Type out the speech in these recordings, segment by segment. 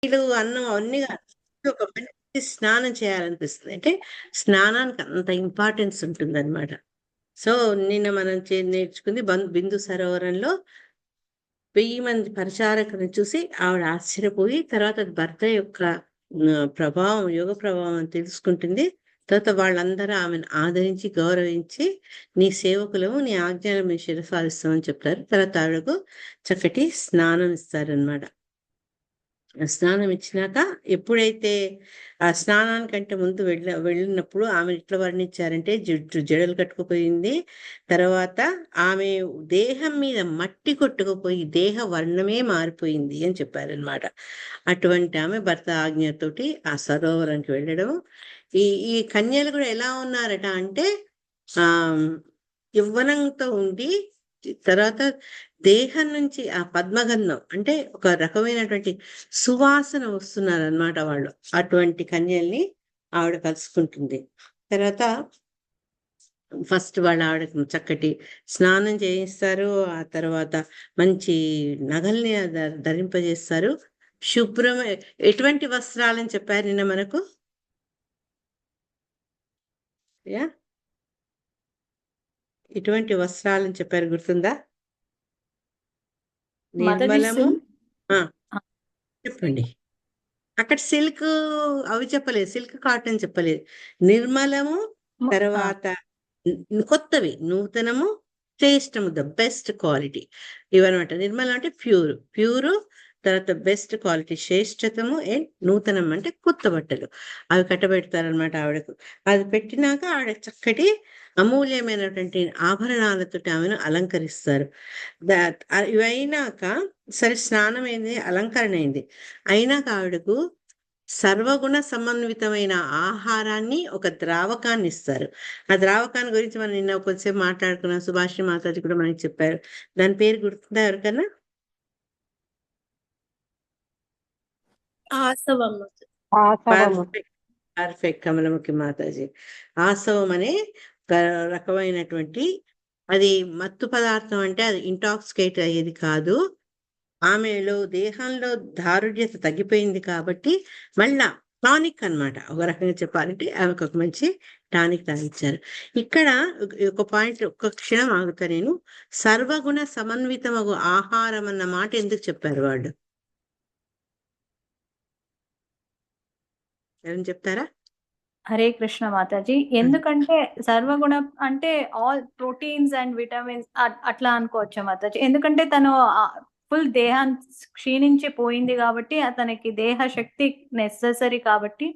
అన్నం అవన్నీ ఒక మంచి స్నానం చేయాలనిపిస్తుంది. అంటే స్నానానికి అంత ఇంపార్టెన్స్ ఉంటుందన్నమాట. సో నిన్న మనం నేర్చుకుంది బిందు సరోవరంలో 1000 మంది పరిచారకులను చూసి ఆవిడ ఆశ్చర్యపోయి తర్వాత భర్త యొక్క ప్రభావం, యోగ ప్రభావం అని తెలుసుకుంటుంది. తర్వాత వాళ్ళందరూ ఆమెను ఆదరించి, గౌరవించి నీ సేవకులము, నీ ఆజ్ఞలు మేము శిరసాలిస్తామని చెప్తారు. తర్వాత ఆవిడకు చక్కటి స్నానం ఇస్తారనమాట. స్నానం ఇచ్చినాక ఎప్పుడైతే ఆ స్నానానికంటే ముందు వెళ్ళినప్పుడు ఆమె ఎట్లా వర్ణించారంటే జడలు కట్టుకుపోయింది. తర్వాత ఆమె దేహం మీద మట్టి కొట్టుకుపోయి దేహ వర్ణమే మారిపోయింది అని చెప్పారనమాట. అటువంటి ఆమె భర్త ఆజ్ఞతోటి ఆ సరోవరానికి వెళ్ళడం. ఈ ఈ కన్యలు కూడా ఎలా ఉన్నారట అంటే ఆ యవ్వనంతో ఉండి తర్వాత దేహం నుంచి ఆ పద్మగంధం అంటే ఒక రకమైనటువంటి సువాసన వస్తున్నారనమాట వాళ్ళు. అటువంటి కన్యల్ని ఆవిడ కలుసుకుంటుంది. తర్వాత ఫస్ట్ వాళ్ళు ఆవిడకు చక్కటి స్నానం చేయిస్తారు. ఆ తర్వాత మంచి నగల్ని ధరింపజేస్తారు. శుభ్రమ ఎటువంటి వస్త్రాలని చెప్పారు నిన్న మనకు? యా ఎటువంటి వస్త్రాలని చెప్పారు గుర్తుందా? మాతాజీ నిర్మలము. చెప్పండి. అక్కడ సిల్క్ అవి చెప్పలేదు, సిల్క్ కాటన్ చెప్పలేదు. నిర్మలము, తర్వాత కొత్తవి, నూతనము, శ్రేష్టము, ద బెస్ట్ క్వాలిటీ ఇవన్నమాట. నిర్మలం అంటే ప్యూర్, తర్వాత బెస్ట్ క్వాలిటీ శ్రేష్టతము, అండ్ నూతనం అంటే కొత్త బట్టలు. అవి కట్టబెడతారనమాట ఆవిడకు. అది పెట్టినాక ఆవిడ చక్కటి అమూల్యమైనటువంటి ఆభరణాలతో ఆమెను అలంకరిస్తారు. ఇవైనాక సరే స్నానం అయింది, అలంకరణ అయింది. అయినాక ఆవిడకు సర్వగుణ సమన్వితమైన ఆహారాన్ని, ఒక ద్రావకాన్ని ఇస్తారు. ఆ ద్రావకాన్ని గురించి మనం నిన్న కొంచెంసేపు మాట్లాడుకున్నాం. సుభాషిణి మాతాజీ కూడా మనకి చెప్పారు. దాని పేరు గుర్తుందా ఎవరికన్నా? పర్ఫెక్ట్, పర్ఫెక్ట్ కమలముఖి మాతాజీ. ఆసవం అనే రకమైనటువంటి, అది మత్తు పదార్థం. అంటే అది ఇంటాక్సికేట్ అయ్యేది కాదు. ఆమెలో దేహంలో దారుఢ్యత తగ్గిపోయింది కాబట్టి మళ్ళా టానిక్ అన్నమాట. ఒక రకంగా చెప్పాలంటే ఆమెకు ఒక మంచి టానిక్ తాగిచ్చారు. ఇక్కడ ఒక పాయింట్, ఒక్క క్షణం ఆగుతా నేను. సర్వగుణ సమన్వితమగు ఆహారం అన్న మాట ఎందుకు చెప్పారు వాళ్ళు? ఏమని చెప్తారా? హరే కృష్ణ మాతాజీ. ఎందుకంటే సర్వగుణ అంటే ఆల్ ప్రోటీన్స్ అండ్ విటమిన్స్ అట్లా అనుకోవచ్చా మాతాజీ? ఎందుకంటే తను ఫుల్ దేహం క్షీణించి పోయింది కాబట్టి అతనికి దేహ శక్తి నెసెసరీ కాబట్టి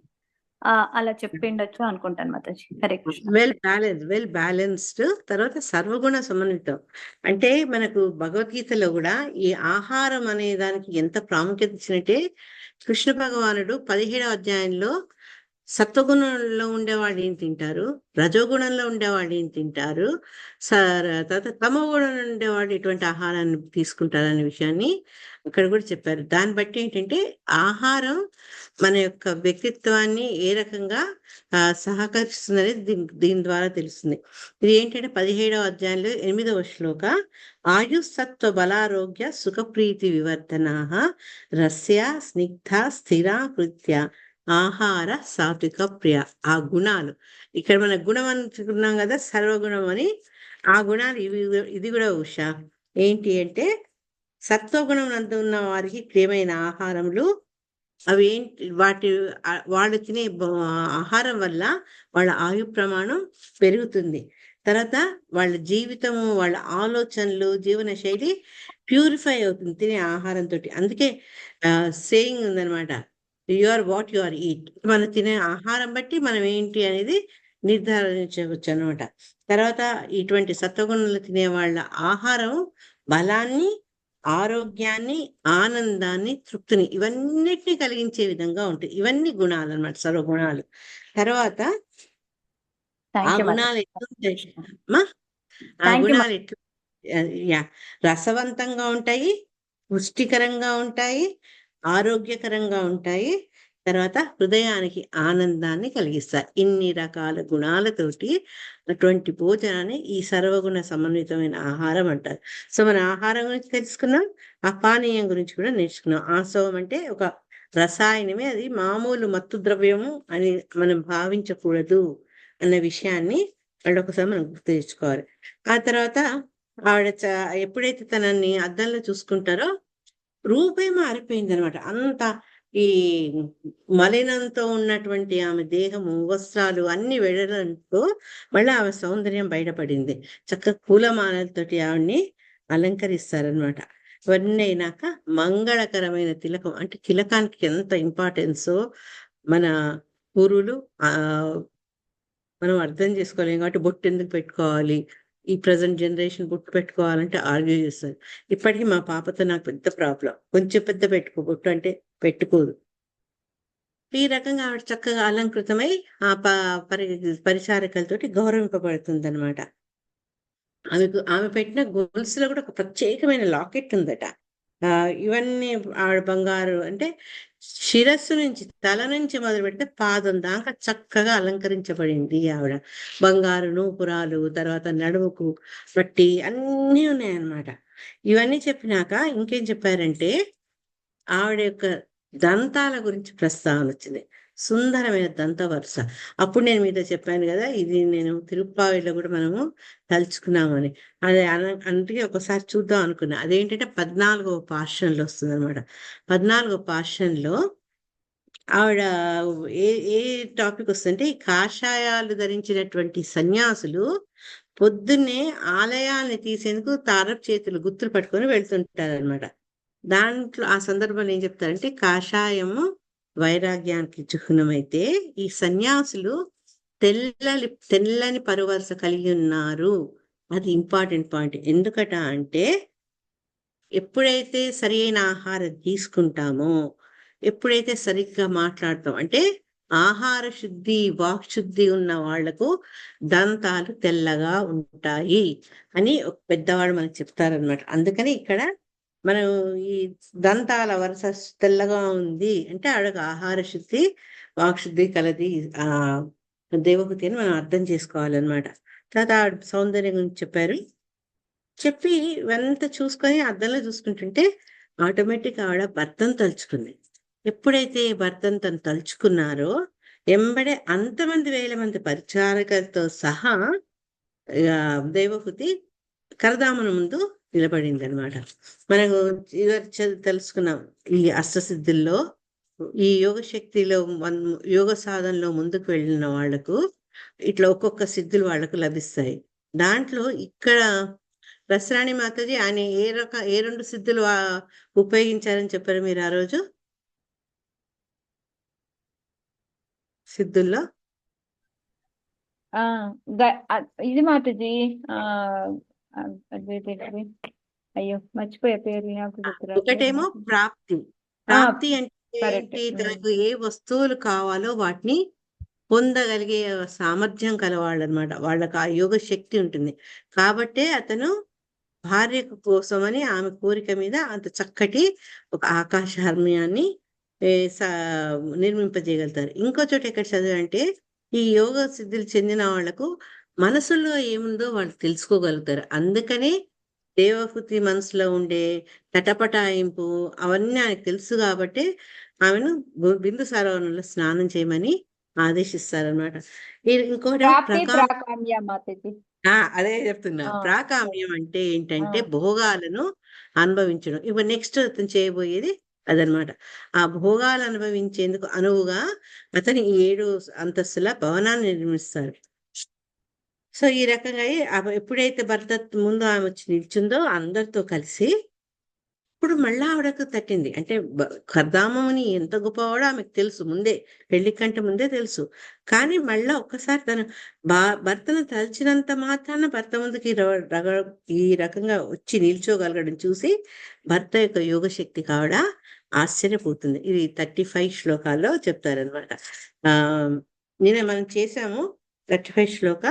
అలా చెప్పిండొచ్చు అనుకుంటాను మాతాజీ. హరే కృష్ణ. Well balanced. తర్వాత సర్వగుణ సమన్వితం అంటే మనకు భగవద్గీతలో కూడా ఈ ఆహారం అనే దానికి ఎంత ప్రాముఖ్యత ఇచ్చినట్టే కృష్ణ భగవానుడు 17వ అధ్యాయంలో సత్వగుణంలో ఉండేవాడు ఏం తింటారు, రజోగుణంలో ఉండేవాడు ఏం తింటారు, తర్వాత తమో గుణంలో ఉండేవాడు ఎటువంటి ఆహారాన్ని తీసుకుంటారనే విషయాన్ని అక్కడ కూడా చెప్పారు. దాన్ని బట్టి ఏంటంటే ఆహారం మన యొక్క వ్యక్తిత్వాన్ని ఏ రకంగా సహకరిస్తుంది అనేది దీని ద్వారా తెలుస్తుంది. ఇది ఏంటంటే 17వ అధ్యాయంలో 8వ శ్లోక, ఆయుస్సత్వ బలారోగ్య సుఖప్రీతి వివర్ధనా రస్య స్నిగ్ధ స్థిర కృత్య ఆహార సాత్విక ప్రియ. ఆ గుణాలు ఇక్కడ మన గుణం అనుకున్నాం కదా, సర్వగుణం అని. ఆ గుణాలు ఇది కూడా ఉషా ఏంటి అంటే సత్వగుణం నందు ఉన్న వారికి ప్రియమైన ఆహారములు అవి ఏంటి, వాళ్ళు తినే ఆహారం వల్ల వాళ్ళ ఆయు ప్రమాణం పెరుగుతుంది. తర్వాత వాళ్ళ జీవితము, వాళ్ళ ఆలోచనలు, జీవన శైలి ప్యూరిఫై అవుతుంది తినే ఆహారంతో. అందుకే సేయింగ్ ఉందనమాట, you are what you eat ఈట్. మనం తినే ఆహారం బట్టి మనం ఏంటి అనేది నిర్ధారించవచ్చు అనమాట. తర్వాత ఇటువంటి సత్వగుణాలు తినే వాళ్ళ ఆహారం బలాన్ని, ఆరోగ్యాన్ని, ఆనందాన్ని, తృప్తిని ఇవన్నిటిని కలిగించే విధంగా ఉంటాయి. ఇవన్నీ గుణాలు అన్నమాట, సర్వగుణాలు. తర్వాత ఆ గుణాలు ఎట్లుంటాయి అమ్మా? ఆ గుణాలు ఎట్లు రసవంతంగా ఉంటాయి, పుష్టికరంగా ఉంటాయి, ఆరోగ్యకరంగా ఉంటాయి. తర్వాత హృదయానికి ఆనందాన్ని కలిగిస్తాయి. ఇన్ని రకాల గుణాలతోటి అటువంటి భోజనాన్ని ఈ సర్వగుణ సమన్వితమైన ఆహారం అంటారు. సో మన ఆహారం గురించి తెలుసుకున్నాం, ఆ పానీయం గురించి కూడా నేర్చుకున్నాం. ఆసవం అంటే ఒక రసాయనమే, అది మామూలు మత్తు ద్రవ్యము అని మనం భావించకూడదు అన్న విషయాన్ని ఒకసారి మనం గుర్తు తెచ్చుకోవాలి. ఆ తర్వాత ఆవిడ ఎప్పుడైతే తనని అద్దంలో చూసుకుంటారో రూపే మారిపోయిందనమాట. అంత ఈ మలినంతో ఉన్నటువంటి ఆమె దేహము, వస్త్రాలు అన్ని వెడలంతో మళ్ళీ ఆమె సౌందర్యం బయటపడింది. చక్కగా పూలమాలలతోటి ఆవిడ్ని అలంకరిస్తారనమాట. ఇవన్నీ అయినాక మంగళకరమైన తిలకం, అంటే తిలకానికి ఎంత ఇంపార్టెన్సో మన పూర్వులు మనం అర్థం చేసుకోలేం కాబట్టి బొట్టు ఎందుకు పెట్టుకోవాలి, ఈ ప్రజెంట్ జనరేషన్ బొట్టు పెట్టుకోవాలంటే ఆర్గ్యూ చేస్తారు. ఇప్పటికీ మా పాపతో నాకు పెద్ద ప్రాబ్లం, కొంచెం పెద్ద పెట్టుకో బొట్టు అంటే పెట్టుకోదు. ఈ రకంగా ఆవిడ చక్కగా అలంకృతమై ఆ పరిచారికలతోటి గౌరవింపబడుతుంది అనమాట. ఆమె పెట్టిన గొలుసులో కూడా ఒక ప్రత్యేకమైన లాకెట్ ఉందట. ఇవన్నీ ఆవిడ బంగారు, అంటే శిరస్సు నుంచి, తల నుంచి మొదలు పెడితే పాదం దాకా చక్కగా అలంకరించబడింది ఆవిడ. బంగారు నూపురాలు, తర్వాత నడుముకు పట్టి అన్నీ ఉన్నాయన్నమాట. ఇవన్నీ చెప్పినాక ఇంకేం చెప్పారంటే ఆవిడ యొక్క దంతాల గురించి ప్రస్తావన వచ్చింది. సుందరమైన దంత వరుస. అప్పుడు నేను మీతో చెప్పాను కదా, ఇది నేను తిరుప్పావిలో కూడా మనము తలుచుకున్నామని. అది అందుకే ఒకసారి చూద్దాం అనుకున్నా. అదేంటంటే 14వ పాశ్యంలో వస్తుంది అనమాట. 14వ పాశ్యంలో ఆవిడ ఏ ఏ టాపిక్ వస్తుందంటే, ఈ కాషాయాలు ధరించినటువంటి సన్యాసులు పొద్దున్నే ఆలయాల్ని తీసేందుకు తారపు చేతులు గుర్తులు పట్టుకొని వెళ్తుంటారు అనమాట. దాంట్లో ఆ సందర్భంలో ఏం చెప్తారంటే, కాషాయము వైరాగ్యానికి చిహ్నమైతే ఈ సన్యాసులు తెల్లని పరువరుస కలిగి ఉన్నారు. అది ఇంపార్టెంట్ పాయింట్. ఎందుకట అంటే, ఎప్పుడైతే సరి అయిన ఆహారం తీసుకుంటామో, ఎప్పుడైతే సరిగ్గా మాట్లాడతాం, అంటే ఆహార శుద్ధి, వాక్ శుద్ధి ఉన్న వాళ్లకు దంతాలు తెల్లగా ఉంటాయి అని ఒక పెద్దవాడు మనకు చెప్తారనమాట. అందుకని ఇక్కడ మనం ఈ దంతాల వరుస తెల్లగా ఉంది అంటే ఆవిడకు ఆహార శుద్ధి, వాక్ శుద్ధి కలది ఆ దేవహూతి అని మనం అర్థం చేసుకోవాలన్నమాట. తర్వాత ఆవిడ సౌందర్యం గురించి చెప్పారు. చెప్పి ఇవంతా చూసుకొని అద్దంలో చూసుకుంటుంటే ఆటోమేటిక్ ఆవిడ భర్తను తలుచుకుంది. ఎప్పుడైతే భర్తను తను తలుచుకున్నారో ఎంబడే అంతమంది వేల మంది పరిచారకులతో సహా దేవహూతి కరదామన ముందు నిలబడింది అనమాట. మనకు తెలుసుకున్నాం ఈ అష్టసిద్ధుల్లో, ఈ యోగ శక్తిలో యోగ సాధనలో ముందుకు వెళ్ళిన వాళ్లకు ఇట్లా ఒక్కొక్క సిద్ధులు వాళ్లకు లభిస్తాయి. దాంట్లో ఇక్కడ రసరాణి మాతాజీ ఆయన ఏ 2 సిద్ధులు ఉపయోగించారని చెప్పారు మీరు ఆ రోజు సిద్ధుల్లో? ఇది మాతాజీ అయ్యో మర్చిపోయా పేరు, నాకు ఒకటేమో ప్రాప్తి. ప్రాప్తి అంటే ఏంటి? తనకు ఏ వస్తువులు కావాలో వాటిని పొందగలిగే సామర్థ్యం కలవాళ్ళు అనమాట. వాళ్ళకి ఆ యోగ శక్తి ఉంటుంది కాబట్టే అతను భార్య కోసమని ఆమె కోరిక మీద అంత చక్కటి ఒక ఆకాశహర్మ్యాన్ని నిర్మింపజేయగలుగుతారు. ఇంకో చోట ఎక్కడ చదివంటే, ఈ యోగ సిద్ధులు చెందిన వాళ్లకు మనసులో ఏముందో వాళ్ళు తెలుసుకోగలుగుతారు. అందుకని దేవహూతి మనసులో ఉండే తటపటాయింపు అవన్నీ ఆయనకు తెలుసు కాబట్టి ఆమెను బిందు సరోవరంలో స్నానం చేయమని ఆదేశిస్తారనమాట. ఇంకోటి అదే చెప్తున్నా. ప్రాకామ్యం అంటే ఏంటంటే భోగాలను అనుభవించడం. ఇప్పుడు నెక్స్ట్ అతను చేయబోయేది అదనమాట. ఆ భోగాలు అనుభవించేందుకు అనువుగా అతని 7 అంతస్తుల భవనాన్ని నిర్మిస్తారు. సో ఈ రకంగా ఎప్పుడైతే భర్త ముందు ఆమె వచ్చి నిల్చుందో అందరితో కలిసి, ఇప్పుడు మళ్ళా ఆవిడకు తట్టింది. అంటే కర్దామని ఎంత గొప్పవాడో ఆమెకు తెలుసు ముందే, పెళ్లి కంటే ముందే తెలుసు. కానీ మళ్ళా ఒక్కసారి తను భర్తను తలిచినంత మాత్రాన భర్త ముందుకి ఈ రకంగా వచ్చి నిల్చోగలగడం చూసి భర్త యొక్క యోగశక్తి కావడ ఆశ్చర్యపోతుంది. ఇది 35 శ్లోకాల్లో చెప్తారనమాట. నిన్న మనం చేసాము 35 శ్లోక.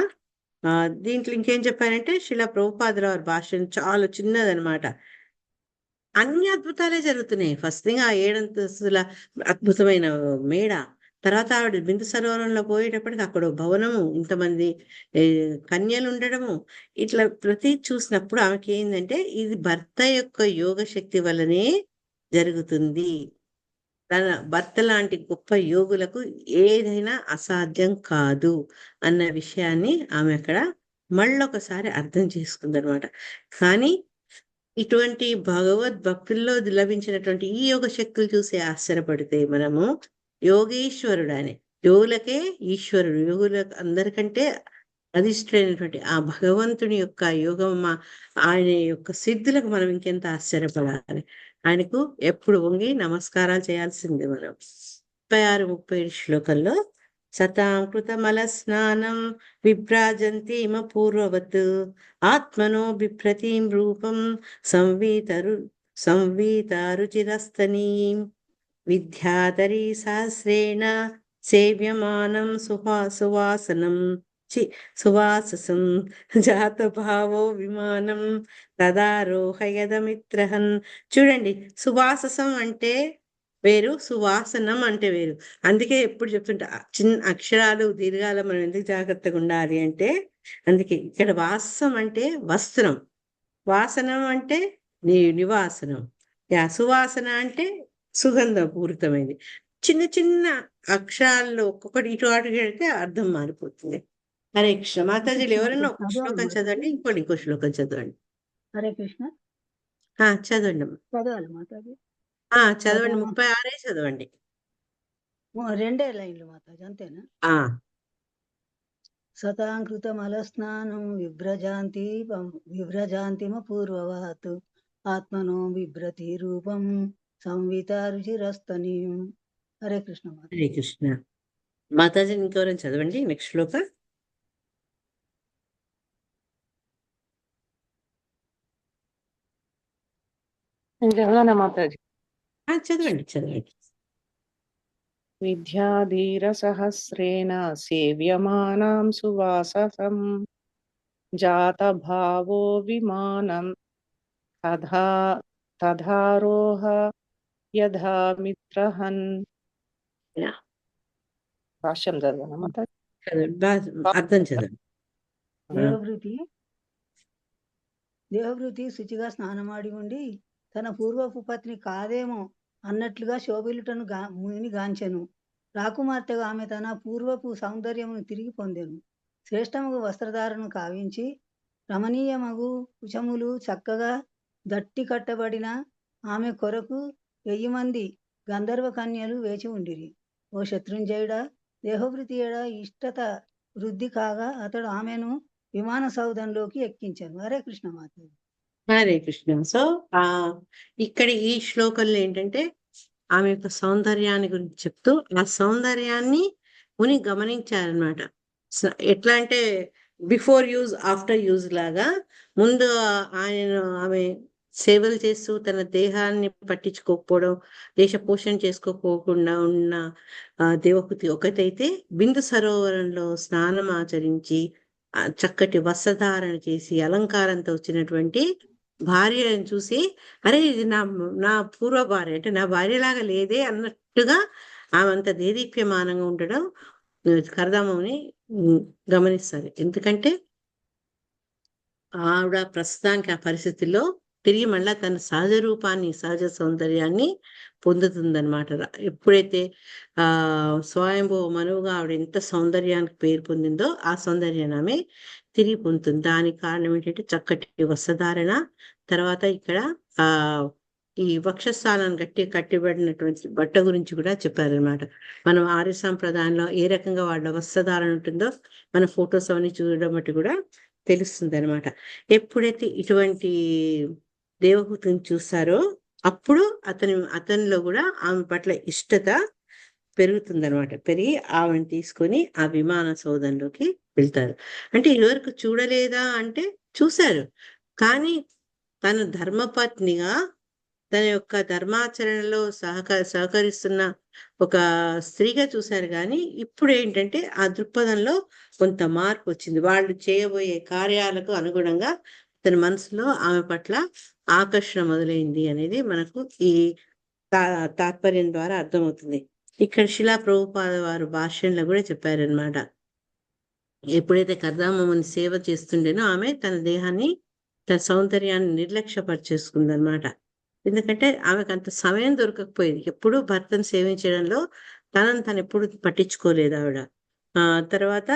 దీంట్లో ఇంకేం చెప్పారంటే, శిలా ప్రభుపాదుల భాష చాలా చిన్నదనమాట. అన్ని అద్భుతాలే జరుగుతున్నాయి. ఫస్ట్ థింగ్ ఆ 7 అంతస్తుల అద్భుతమైన మేడ. తర్వాత ఆవిడ బిందు సరోవరంలో పోయేటప్పటికి అక్కడ భవనము, ఇంతమంది కన్యలు ఉండడము, ఇట్లా ప్రతి చూసినప్పుడు ఆమెకి ఏంటంటే ఇది భర్త యొక్క యోగ శక్తి వల్లనే జరుగుతుంది. తన భర్త లాంటి గొప్ప యోగులకు ఏదైనా అసాధ్యం కాదు అన్న విషయాన్ని ఆమె అక్కడ మళ్ళొకసారి అర్థం చేసుకుందనమాట. కానీ ఇటువంటి భగవద్భక్తుల్లో లభించినటువంటి ఈ యోగ శక్తులు చూసి ఆశ్చర్యపడితే మనము యోగేశ్వరుడు ఆయన, యోగులకే ఈశ్వరుడు, యోగులకు అందరికంటే అధిష్ఠుడైనటువంటి ఆ భగవంతుని యొక్క ఆయన యొక్క సిద్ధులకు మనం ఇంకెంత ఆశ్చర్యపడాలి. ఆయనకు ఎప్పుడు వంగి నమస్కారాలు చేయాల్సిందే మనం. 36-37 శ్లోకంలో సతాంకృతమల స్నానం విభ్రాజంతి ఇమ పూర్వవత్ ఆత్మనో బిభ్రతీం రూపం సంవీతారుచిరస్తనీం విద్యాధరీ సహస్రేణ సేవ్యమానం సువాసనం సువాససం జాత భావో విమానం తదారోహయదమిత్రహన్. చూడండి, సువాససం అంటే వేరు, సువాసనం అంటే వేరు. అందుకే ఎప్పుడు చెప్తుంటా, చిన్న అక్షరాలు దీర్ఘాలు మనం ఎందుకు జాగ్రత్తగా ఉండాలి అంటే, అందుకే ఇక్కడ వాసం అంటే వస్త్రం, వాసనం అంటే నివాసనం, సువాసన అంటే సుగంధపూరితమైనది. చిన్న చిన్న అక్షరాల్లో ఒక్కొక్కటి ఇటు అటు వెళ్తే అర్థం మారిపోతుంది. హరే కృష్ణ. మాతాజీలు ఎవరైనా ఒక శ్లోకం చదవండి, ఇంకో శ్లోకం చదవండి. హరే కృష్ణ. చదవండి. చదవాలి మాతాజీ. చదవండి, 36 చదవండి. 2 లైన్లు మాతాజీ, అంతేనా? సతాంకృతమల స్నానం విభ్రజాంతిమ పూర్వవాత్ ఆత్మనో బిభ్రతి రూపం సంవితారుచిరస్తనీం. హరే కృష్ణ మాత. హరే కృష్ణ. మాతాజీ ఇంకెవరైనా చదవండి నెక్స్ట్ శ్లోక. మాతాజీ చదవండి. విద్యాధీర సహస్రేణ సేవ్యమానం సువాససం జాత భావో విమానం తధారోహ యథా మిత్రహన్. భాష్యం చదవనా మాతాజీ? అర్థం చదవండి. దేహవృతి శుచిగా స్నానమాడి ఉండి తన పూర్వపు పత్ని కాదేమో అన్నట్లుగా శోభిలుటను ముని గాంచెను. రాకుమార్తెగా ఆమె తన పూర్వపు సౌందర్యమును తిరిగి పొందెను. శ్రేష్టమగు వస్త్రధారణను కావించి రమణీయమగు కుచములు చక్కగా దట్టి కట్టబడిన ఆమె కొరకు 1000 మంది గంధర్వ కన్యలు వేచి ఉండిరి. ఓ శత్రుంజయుడా, దేహవృతి ఏడ ఇష్టత వృద్ధి కాగా అతడు ఆమెను విమాన సౌధంలోకి ఎక్కించాను. హరే కృష్ణ మాత. హరే కృష్ణ. సో ఇక్కడ ఈ శ్లోకంలో ఏంటంటే ఆమె యొక్క సౌందర్యాన్ని గురించి చెప్తూ ఆ సౌందర్యాన్ని ముని గమనించారనమాట. ఎట్లా అంటే బిఫోర్ యూజ్ ఆఫ్టర్ యూజ్ లాగా ముందు ఆమె సేవలు చేస్తూ తన దేహాన్ని పట్టించుకోకపోవడం, దేశ పోషణ చేసుకోకుండా ఉన్న దేవహూతి ఒకటైతే, బిందు సరోవరంలో స్నానం ఆచరించి చక్కటి వస్త్రధారణ చేసి అలంకారంతో వచ్చినటువంటి భార్యను చూసి, అరే ఇది నా పూర్వ భార్య, అంటే నా భార్యలాగా లేదే అన్నట్టుగా ఆమె అంత దేదీప్యమానంగా ఉండడం కర్దమని గమనిస్తారు. ఎందుకంటే ఆవిడ ప్రస్తుతానికి ఆ పరిస్థితుల్లో తిరిగి మళ్ళా తన సహజ రూపాన్ని, సహజ సౌందర్యాన్ని పొందుతుందన్నమాట. ఎప్పుడైతే స్వయంభూ మనువుగా ఆవిడ ఎంత సౌందర్యానికి పేరు పొందిందో ఆ సౌందర్యాన్ని ఆమె తిరిగి పొందుతుంది. దానికి కారణం ఏంటంటే చక్కటి వస్త్రధారణ. తర్వాత ఇక్కడ ఈ వక్షస్థానాన్ని కట్టిబడినటువంటి బట్ట గురించి కూడా చెప్పారనమాట. మనం ఆర్య సాంప్రదాయంలో ఏ రకంగా వాళ్ళ వస్త్రధారణ ఉంటుందో మన ఫొటోస్ అవన్నీ చూడడం బట్టి కూడా తెలుస్తుంది అనమాట. ఎప్పుడైతే ఇటువంటి దేవహూతిని చూస్తారో అప్పుడు అతనిలో కూడా ఆమె పట్ల ఇష్టత పెరుగుతుందనమాట. పెరిగి ఆమెను తీసుకొని ఆ విమాన సౌధంలోకి వెళ్తారు. అంటే ఇదివరకు చూడలేదా అంటే చూశారు, కానీ తన ధర్మపత్నిగా తన యొక్క ధర్మాచరణలో సహకరిస్తున్న ఒక స్త్రీగా చూశారు. కానీ ఇప్పుడు ఏంటంటే ఆ దృక్పథంలో కొంత మార్పు వచ్చింది. వాళ్ళు చేయబోయే కార్యాలకు అనుగుణంగా తన మనసులో ఆమె పట్ల ఆకర్షణ మొదలైంది అనేది మనకు ఈ తాత్పర్యం ద్వారా అర్థమవుతుంది. ఇక్కడ శిలా ప్రభుపాద వారు భాష్యంలో కూడా చెప్పారనమాట. ఎప్పుడైతే కర్దామముని సేవ చేస్తుండేనో ఆమె తన దేహాన్ని, తన సౌందర్యాన్ని నిర్లక్ష్యపరిచేసుకుందనమాట. ఎందుకంటే ఆమెకు అంత సమయం దొరకకపోయేది. ఎప్పుడూ భర్తను సేవించడంలో తనను తను ఎప్పుడు పట్టించుకోలేదు ఆవిడ. తర్వాత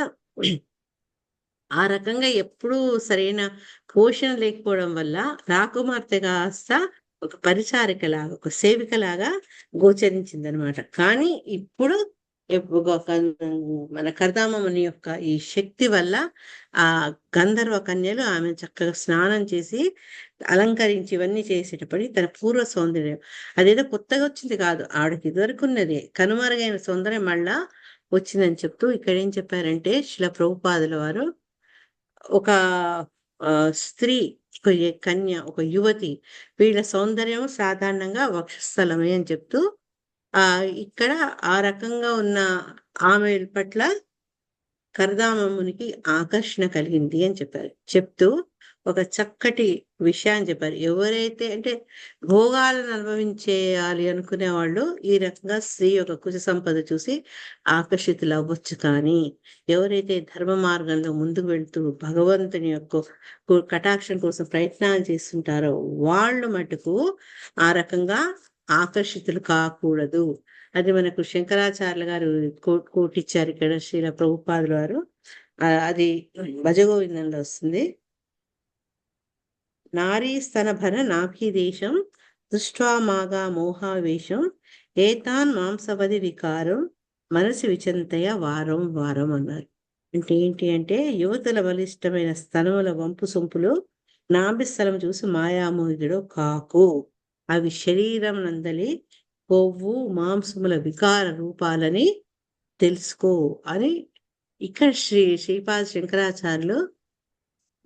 ఆ రకంగా ఎప్పుడూ సరైన పోషణ లేకపోవడం వల్ల రాకుమార్తె కాస్త ఒక పరిచారికలాగా, ఒక సేవికలాగా గోచరించిందనమాట. కానీ ఇప్పుడు మన కర్దామముని యొక్క ఈ శక్తి వల్ల ఆ గంధర్వ కన్యలు ఆమె చక్కగా స్నానం చేసి అలంకరించి ఇవన్నీ చేసేటప్పటికి తన పూర్వ సౌందర్యం అదేదో కొత్తగా వచ్చింది కాదు, ఆవిడకి ఇదివరకు ఉన్నదే కనుమరుగైన సౌందర్యం మళ్ళా వచ్చిందని చెప్తూ ఇక్కడ ఏం చెప్పారంటే శిల ప్రభుపాదుల వారు ఒక స్త్రీ, ఒక కన్య, ఒక యువతి, వీళ్ళ సౌందర్యం సాధారణంగా వక్షస్థలమే అని చెప్తూ ఇక్కడ ఆ రకంగా ఉన్న ఆమె పట్ల కర్దామమునికి ఆకర్షణ కలిగింది అని చెప్పారు. చెప్తూ ఒక చక్కటి విషయాన్ని చెప్పారు. ఎవరైతే అంటే భోగాలను అనుభవించేయాలి అనుకునే వాళ్ళు ఈ రకంగా స్త్రీ యొక్క కుశ సంపద చూసి ఆకర్షితులు అవ్వచ్చు. కానీ ఎవరైతే ధర్మ మార్గంలో ముందుకు వెళ్తూ భగవంతుని యొక్క కటాక్షం కోసం ప్రయత్నాలు చేస్తుంటారో వాళ్ళు మటుకు ఆ రకంగా ఆకర్షితులు కాకూడదు. అది మనకు శంకరాచార్యుల గారు కోటిచ్చారు ఇక్కడ శ్రీల ప్రభుపాదుల వారు. అది భజగోవిందంలో వస్తుంది. నారీ స్తనభర నాభీదేశం దృష్ట్వా మాగా మోహావేశం ఏతాన్ మాంసవది వికారం మనసి విచంతయ వారం వారం అన్నారు. అంటే ఏంటి అంటే యువతుల బలిష్టమైన స్తనముల వంపు సొంపులు నాభిస్థలం చూసి మాయామోహితుడు కాకు, అవి శరీరం నందలి కొవ్వు మాంసముల వికార రూపాలని తెలుసుకో అని ఇక్కడ శ్రీపాద శంకరాచార్యులు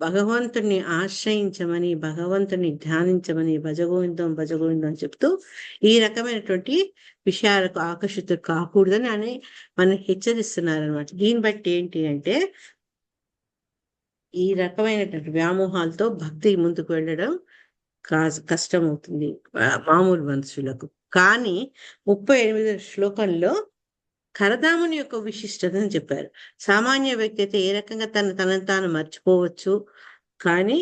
భగవంతుణ్ణి ఆశ్రయించమని, భగవంతుని ధ్యానించమని, భజగోవిందం భజగోవిందం అని చెప్తూ ఈ రకమైనటువంటి విషయాలకు ఆకర్షితులు కాకూడదని అని మనం హెచ్చరిస్తున్నారు అనమాట. దీన్ని బట్టి ఏంటి అంటే ఈ రకమైనటువంటి వ్యామోహాలతో భక్తి ముందుకు వెళ్ళడం కష్టం అవుతుంది మామూలు మనుషులకు. కానీ 38వ శ్లోకంలో కరదాముని యొక్క విశిష్టతను చెప్పారు. సామాన్య వ్యక్తి అయితే ఏ రకంగా తనను తాను మర్చిపోవచ్చు, కానీ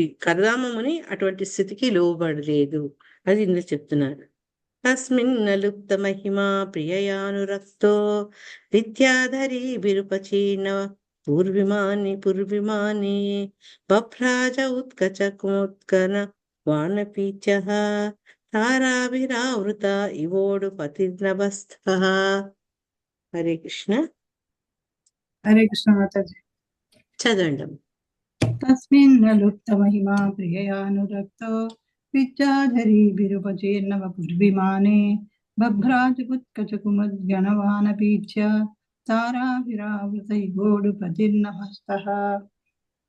ఈ కరదామముని అటువంటి స్థితికి లోబడలేదు. అది ఇందులో చెప్తున్నారు. తస్మిన్ లుప్త మహిమా ప్రియయానురక్తో విద్యాధరి విరుపచీర్ణ పూర్విమాని బభ్రాజ ఉత్కచకుముత్కన వానపీచః తారాభిరావృత ఇవోడు పతిర్నభస్థః. హరే కృష్ణ. హరే కృష్ణ మాతాజీ. చదవండి. తస్మిన్ లుప్త మహిమా ప్రియయానురక్తో విద్యాధరీ విరుపచీర్ణవ పూర్విమానే బభ్రాజుకుత్కచకుమద్గణవానపీచ్య తారాభిరావృత ఇగోడు పతిర్నభస్తః.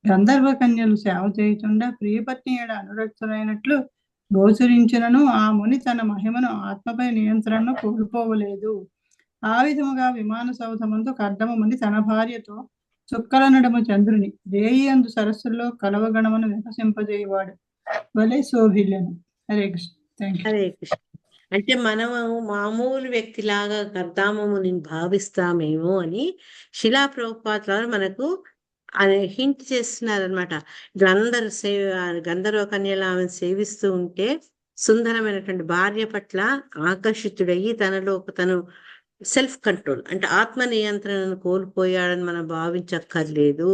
గంధర్వ కన్యలు సేవ చేయుచుండ ప్రియపత్ని ఏడ అనురక్తులైనట్లు గోచరించినను ఆ ముని తన మహిమను ఆత్మపై నియంత్రణను కోల్పోవలేదు. ఆ విధముగా విమాన సౌధమందు కర్దమముని తన భార్యతో చుక్కల నడుమ చంద్రుని రేయి అందు సరస్సుల్లో కలవగణమును వికసింపజేయవాడు వలె శోభిల్లను. హరే కృష్ణ. Thank you. హరే కృష్ణ. అంటే మనము మామూలు వ్యక్తిలాగా కర్దామముని భావిస్తామేమో అని శిలా ప్రభుపాదుల వారు మనకు హింట్ చేస్తున్నారనమాట. అందరు గంధర్వ కన్యలు ఆమెను సేవిస్తూ ఉంటే సుందరమైనటువంటి భార్య పట్ల ఆకర్షితుడయ్యి తనలో తను సెల్ఫ్ కంట్రోల్ అంటే ఆత్మ నియంత్రణను కోల్పోయాడని మనం భావించక్కర్లేదు.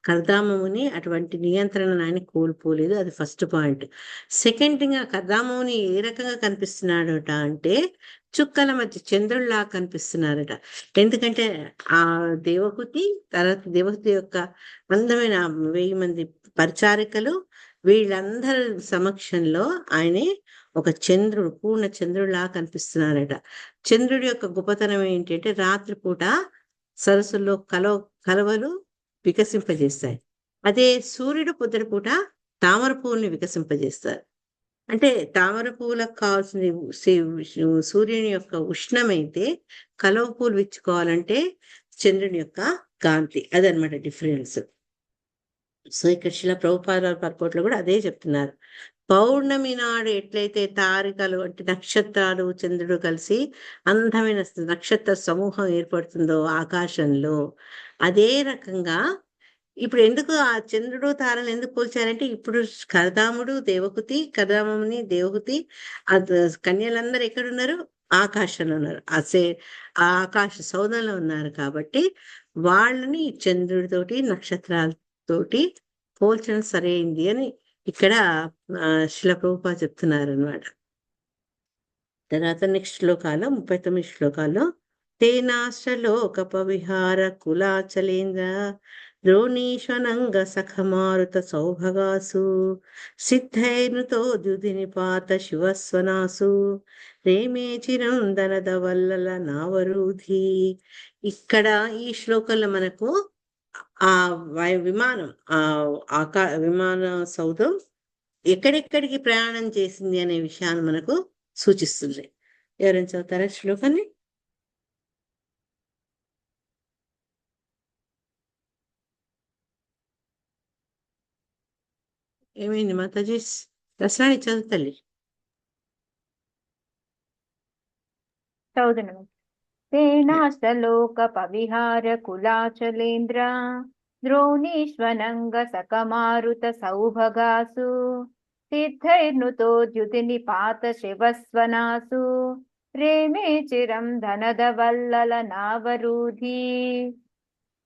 కర్దామముని అటువంటి నియంత్రణను ఆయన కోల్పోలేదు. అది ఫస్ట్ పాయింట్. సెకండ్ థింగ్, కర్దామముని ఏ రకంగా కనిపిస్తున్నాడట అంటే చుక్కల మధ్య చంద్రుడిలా కనిపిస్తున్నారట. ఎందుకంటే ఆ దేవహూతి తర్వాత దేవహూతి యొక్క అందమైన 1000 మంది పరిచారికలు వీళ్ళందరి సమక్షంలో ఆయనే ఒక చంద్రుడు, పూర్ణ చంద్రుడిలా కనిపిస్తున్నారట. చంద్రుడి యొక్క గొప్పతనం ఏంటంటే రాత్రిపూట సరస్సుల్లో కలవలు వికసింపజేస్తాయి. అదే సూర్యుడు పొద్దుటిపూట తామర పువ్వుల్ని వికసింపజేస్తారు. అంటే తామర పువ్వులకు కావాల్సింది సూర్యుని యొక్క ఉష్ణమైతే కలవ పూలు విచ్చుకోవాలంటే చంద్రుని యొక్క కాంతి. అదనమాట డిఫరెన్స్. సో ఇక్కడ శిల ప్రభుపాదుల పర్కోట్లో కూడా అదే చెప్తున్నారు. పౌర్ణమి నాడు ఎట్లయితే తారికలు అంటే నక్షత్రాలు చంద్రుడు కలిసి అందమైన నక్షత్ర సమూహం ఏర్పడుతుందో ఆకాశంలో, అదే రకంగా ఇప్పుడు ఎందుకు ఆ చంద్రుడు తారలు ఎందుకు పోల్చారంటే ఇప్పుడు కరదాముని దేవహుతి ఆ కన్యలందరూ ఎక్కడున్నారు? ఆకాశంలో ఉన్నారు. ఆ ఆకాశ సౌధంలో ఉన్నారు కాబట్టి వాళ్ళని చంద్రుడితోటి నక్షత్రాలతోటి పోల్చడం సరైంది అని ఇక్కడ శిల ప్రభుపాద చెప్తున్నారు అనమాట. తర్వాత నెక్స్ట్ శ్లోకాల్లో 39 శ్లోకాల్లో తేనాశ్రలోకపవిహార కులాచలేంద్ర ద్రోణీశ్వనంగ సఖమారుత సౌభగాసు సిద్ధైనుతో ద్యుధినిపాత శివస్వనాసు రేమే చిరందనద వల్లల నావరూధి. ఇక్కడ ఈ శ్లోకంలో మనకు ఆ విమానం విమాన సౌధం ఎక్కడెక్కడికి ప్రయాణం చేసింది అనే విషయాన్ని మనకు సూచిస్తుంది. ఎవరైనా చదువుతారా శ్లోకాన్ని? ఏమైంది మాతాజీ? దసరాని చదువుతల్లి. చదువుతున్నాను. తేనాశ్లోక పవిహార కులాచలేంద్ర ద్రోణీశ్వనంగ సకమారుత సౌభగాసు సిద్ధైర్నుతో ద్యుతిని పాత శివస్వనాసు రేమే చిరం ధనద వల్లల నావరూధి.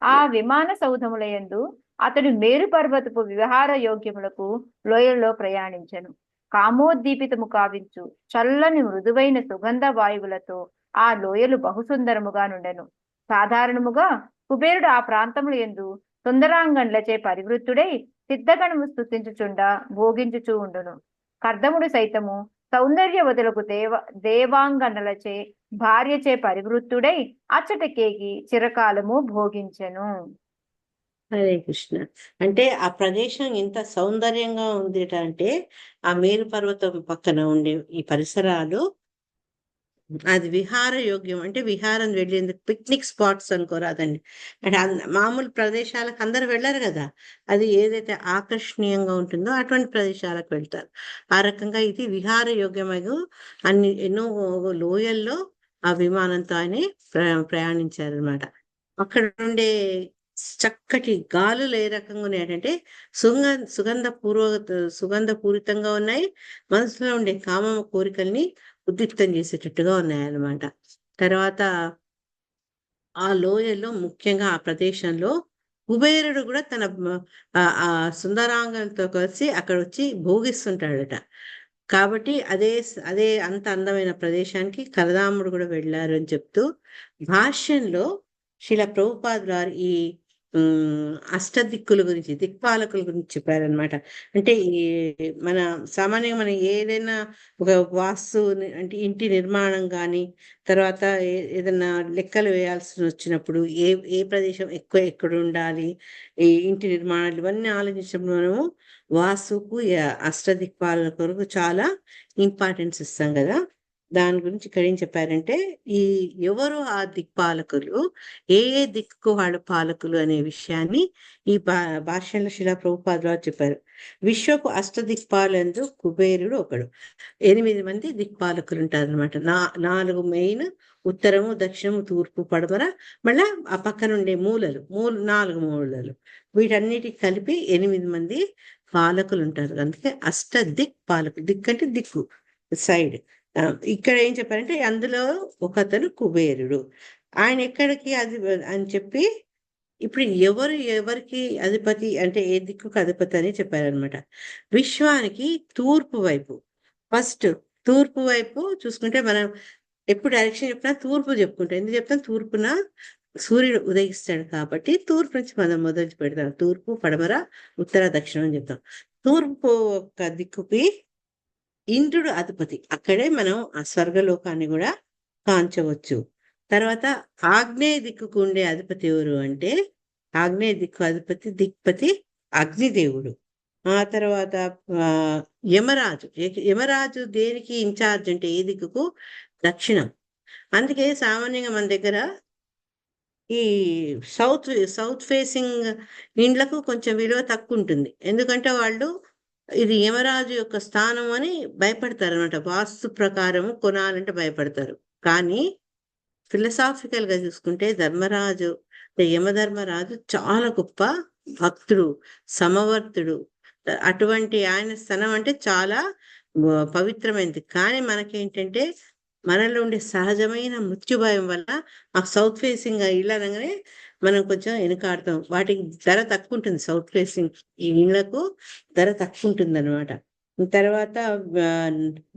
ఆ విమాన సౌధములయందు అతడు మేరు పర్వతపు విహార యోగ్యములకు లోయల్లో ప్రయాణించెను. కామోద్దీపితము కావించు చల్లని మృదువైన సుగంధ వాయువులతో ఆ లోయలు బహుసుందరముగా నుండెను. సాధారణముగా కుబేరుడు ఆ ప్రాంతముల యందు సుందరాంగండ్లచే పరివృత్తుడై సిద్ధగణము స్తుతించుచుండా భోగించుచూ ఉండును. కర్దముడు సైతము సౌందర్యవతులకు దేవాంగనలచే భార్యచే పరివృత్తుడై అచ్చటకేగి చిరకాలము భోగించెను. హరే కృష్ణ. అంటే ఆ ప్రదేశం ఎంత సౌందర్యంగా ఉంది అంటే ఆ మేరు పర్వతం పక్కన ఉండే ఈ పరిసరాలు అది విహార యోగ్యం. అంటే విహారం వెళ్ళేందుకు పిక్నిక్ స్పాట్స్ అనుకోరాదండి. అంటే మామూలు ప్రదేశాలకు అందరు వెళ్ళరు కదా, అది ఏదైతే ఆకర్షణీయంగా ఉంటుందో అటువంటి ప్రదేశాలకు వెళ్తారు. ఆ రకంగా ఇది విహార యోగ్యమగు ఎన్నో లోయల్లో ఆ విమానంతో ఆయన ప్రయాణించారనమాట. అక్కడ ఉండే చక్కటి గాలులు ఏ రకంగా ఉన్నాయంటే సుగంధపూరితంగా ఉన్నాయి. మనసులో ఉండే కామ కోరికల్ని ఉద్రిక్తం చేసేటట్టుగా ఉన్నాయన్నమాట. తర్వాత ఆ లోయల్లో ముఖ్యంగా ఆ ప్రదేశంలో కుబేరుడు కూడా తన ఆ సుందరాంగంతో కలిసి అక్కడ వచ్చి భోగిస్తుంటాడట. కాబట్టి అదే అంత అందమైన ప్రదేశానికి కరదాముడు కూడా వెళ్ళారు అని చెప్తూ భాష్యంలో శ్రీల ప్రభుపాదులు వారు ఈ అష్టదిక్కుల గురించి, దిక్పాలకుల గురించి చెప్పారనమాట. అంటే ఈ సామాన్యంగా మనం ఏదైనా ఒక వాస్తు అంటే ఇంటి నిర్మాణం కానీ, తర్వాత ఏదైనా లెక్కలు వేయాల్సి వచ్చినప్పుడు ఏ ప్రదేశం ఎక్కడ ఉండాలి, ఈ ఇంటి నిర్మాణాలు ఇవన్నీ ఆలోచించినప్పుడు మనము వాస్తుకు అష్టదిక్పాలకుల కొరకు చాలా ఇంపార్టెన్స్ ఇస్తాం కదా. దాని గురించి ఇక్కడ ఏం చెప్పారంటే ఎవరు ఆ దిక్పాలకులు, ఏ దిక్కుకు వాళ్ళు పాలకులు అనే విషయాన్ని ఈ భాష్యంలో శిలా ప్రభుపాదులు చెప్పారు. విశ్వపు అష్టదిక్పాలందు కుబేరుడు ఒకడు. 8 మంది దిక్పాలకులు ఉంటారనమాట. 4 మెయిన్, ఉత్తరము, దక్షిణము, తూర్పు, పడమర, మళ్ళా ఆ పక్కన ఉండే 4 మూలలు, వీటన్నిటికి కలిపి 8 మంది పాలకులు ఉంటారు. అందుకే అష్టదిక్ పాలకులు. దిక్ అంటే దిక్కు, సైడ్. ఇక్కడ ఏం చెప్పారంటే అందులో ఒకతను కుబేరుడు. ఆయన ఎక్కడికి అది అని చెప్పి ఇప్పుడు ఎవరికి అధిపతి అంటే ఏ దిక్కుకు అధిపతి అని చెప్పారనమాట. విశ్వానికి తూర్పు వైపు, ఫస్ట్ తూర్పు వైపు చూసుకుంటే మనం ఎప్పుడు డైరెక్షన్ చెప్పినా తూర్పు చెప్పుకుంటాం. ఎందుకు చెప్తాం? తూర్పున సూర్యుడు ఉదయిస్తాడు కాబట్టి తూర్పు నుంచి మనం మొదలు పెడతాం. తూర్పు, పడమర, ఉత్తర, దక్షిణం అని చెప్తాం. తూర్పు ఒక దిక్కుకి ఇంద్రుడు అధిపతి. అక్కడే మనం ఆ స్వర్గలోకాన్ని కూడా కాంచవచ్చు. తర్వాత ఆగ్నేయ దిక్కుకు ఉండే అధిపతి ఎవరు అంటే ఆగ్నేయ దిక్కు దిక్పతి అగ్నిదేవుడు. ఆ తర్వాత యమరాజు దేనికి ఇన్ఛార్జ్ అంటే ఏ దిక్కుకు? దక్షిణం. అందుకే సామాన్యంగా మన దగ్గర ఈ సౌత్ ఫేసింగ్ ఇండ్లకు కొంచెం విలువ తక్కువ ఉంటుంది. ఎందుకంటే వాళ్ళు ఇది యమరాజు యొక్క స్థానం అని భయపడతారు అనమాట. వాస్తు ప్రకారం కొనాలంటే భయపడతారు. కానీ ఫిలసాఫికల్ గా చూసుకుంటే యమధర్మరాజు చాలా గొప్ప భక్తుడు, సమవర్తుడు. అటువంటి ఆయన స్థనం అంటే చాలా పవిత్రమైనది. కానీ మనకేంటంటే మనలో ఉండే సహజమైన మృత్యు భయం వల్ల ఆ సౌత్ ఫేసింగ్ ఇల్లు అనగానే మనం కొంచెం వెనుకాడతాం. వాటికి ధర తక్కువ ఉంటుంది. సౌత్ ఫేసింగ్ ఈ ఇళ్లకు ధర తక్కువ ఉంటుంది అనమాట. తర్వాత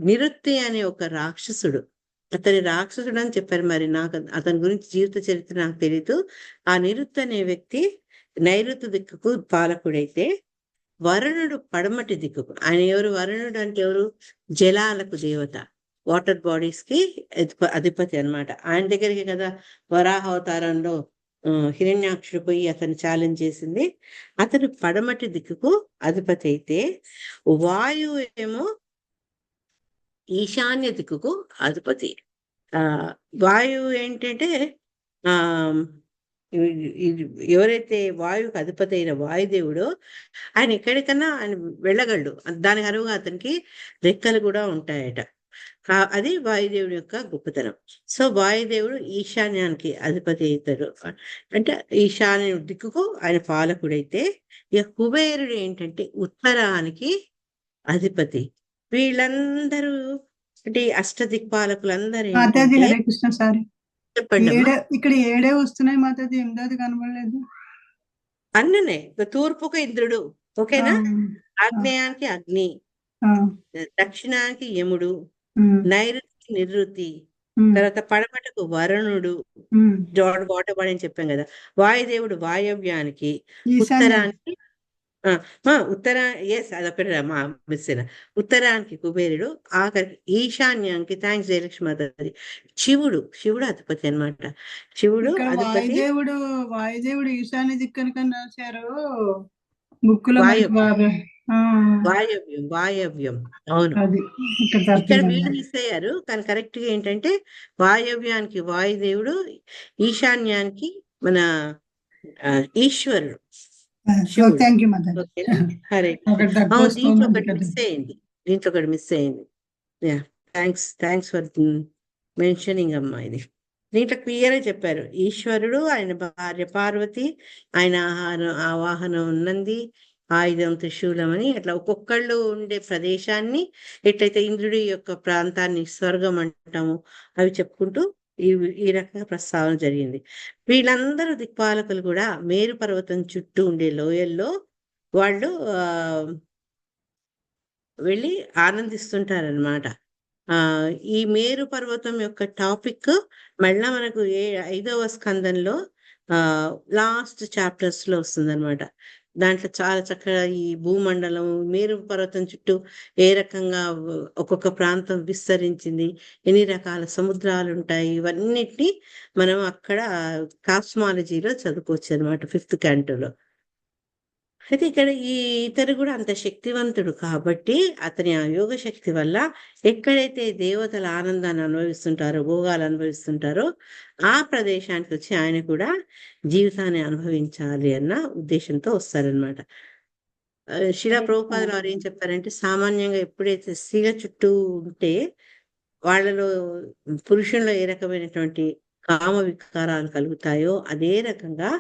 నిరుత్తి అనే ఒక రాక్షసుడు, అతని రాక్షసుడు అని చెప్పారు. మరి నాకు అతని గురించి జీవిత చరిత్ర నాకు తెలియదు. ఆ నిరుత్తి అనే వ్యక్తి నైరుతి దిక్కుకు పాలకుడైతే, వరుణుడు పడమటి దిక్కుకు. ఆయన ఎవరు? వరుణుడు అంటే ఎవరు? జలాలకు దేవత, వాటర్ బాడీస్ కి అధిపతి అన్నమాట. ఆయన దగ్గరికి కదా వరాహ అవతారంలో హిరణ్యాక్షుడు పోయి అతను ఛాలెంజ్ చేసింది. అతను పడమటి దిక్కుకు అధిపతి అయితే, వాయువు ఏమో ఈశాన్య దిక్కుకు అధిపతి. వాయువు ఏంటంటే ఆ ఎవరైతే వాయువుకి అధిపతి అయిన వాయుదేవుడో ఆయన ఎక్కడికన్నా ఆయన వెళ్ళగలడు. దానికి అనువుగా అతనికి రెక్కలు కూడా ఉంటాయట. అది వాయుదేవుడి యొక్క గొప్పతనం. సో వాయుదేవుడు ఈశాన్యానికి అధిపతి అవుతాడు. అంటే ఈశాన్య దిక్కుకు ఆయన పాలకుడైతే, ఇక కుబేరుడు ఏంటంటే ఉత్తరానికి అధిపతి. వీళ్ళందరూ అంటే అష్టదిక్పాలకులందరూ మాతాజీ ఏంటంటే, హరే కృష్ణ సారీ, చెప్పండి అమ్మా. ఇక్కడ 7 వస్తున్నాయి మాతాజీ, 8ది కనబడలేదు. అన్ననే తూర్పుకు ఇంద్రుడు, ఓకేనా? ఆగ్నేయానికి అగ్ని, దక్షిణానికి యముడు, నైరుతికి నిరుతి, తర్వాత పడమటకు వరుణుడు, వాటపడి అని చెప్పాం కదా. వాయుదేవుడు వాయవ్యానికి, ఉత్తరానికి అదొకటి మిస్ అయినా, ఉత్తరానికి కుబేరుడు, ఆఖరికి ఈశాన్యానికి థ్యాంక్స్ జయలక్ష్మి మాతాజీ శివుడు అధిపతి అన్నమాట. శివుడు అధిపతి. వాయుదేవుడు ఈశాన్య దిక్కుని కన్నా రాశారు బుక్కులో. వాయవ్యం అవును. ఇక్కడ వీళ్ళు మిస్ అయ్యారు. కానీ కరెక్ట్ గా ఏంటంటే వాయవ్యానికి వాయుదేవుడు, ఈశాన్యానికి మన ఈశ్వరుడు శివుడు. హరే దీంట్లో ఒకటి మిస్ అయింది. థ్యాంక్స్ ఫర్ మెన్షనింగ్ అమ్మా. ఇది దీంట్లో క్లియర్ గా చెప్పారు. ఈశ్వరుడు, ఆయన భార్య పార్వతి, ఆయన ఆవాహనం ఉన్నది, ఆయుధం త్రిశూలం అని. అట్లా ఒక్కొక్కళ్ళు ఉండే ప్రదేశాన్ని, ఎట్లయితే ఇంద్రుడి యొక్క ప్రాంతాన్ని స్వర్గం అంటాము, అవి చెప్పుకుంటూ ఈ రకంగా ప్రస్తావన జరిగింది. వీళ్ళందరూ దిక్పాలకులు కూడా మేరు పర్వతం చుట్టూ ఉండే లోయల్లో వాళ్ళు వెళ్ళి ఆనందిస్తుంటారనమాట. ఈ మేరు పర్వతం యొక్క టాపిక్ మళ్ళా మనకు 5వ స్కందంలో లాస్ట్ చాప్టర్స్ లో వస్తుందన్నమాట. దాంట్లో చాలా చక్కగా ఈ భూమండలం, మేరు పర్వతం చుట్టూ ఏ రకంగా ఒక్కొక్క ప్రాంతం విస్తరించింది, ఎన్ని రకాల సముద్రాలు ఉంటాయి, ఇవన్నిటిని మనం అక్కడ కాస్మాలజీలో చదువుకోవచ్చు అనమాట 5th క్యాంటోలో. అయితే ఇక్కడ ఇతరు కూడా అంత శక్తివంతుడు కాబట్టి అతని ఆ యోగ శక్తి వల్ల ఎక్కడైతే దేవతల ఆనందాన్ని అనుభవిస్తుంటారో, భోగాలు అనుభవిస్తుంటారో, ఆ ప్రదేశానికి వచ్చి ఆయన కూడా జీవితాన్ని అనుభవించాలి అన్న ఉద్దేశంతో వస్తారనమాట. శిలా ప్రభుపాదులు వారు ఏం చెప్పారంటే, సామాన్యంగా ఎప్పుడైతే స్త్రీల చుట్టూ ఉంటే వాళ్ళలో పురుషుల్లో ఏ రకమైనటువంటి కామ వికారాలు కలుగుతాయో, అదే రకంగా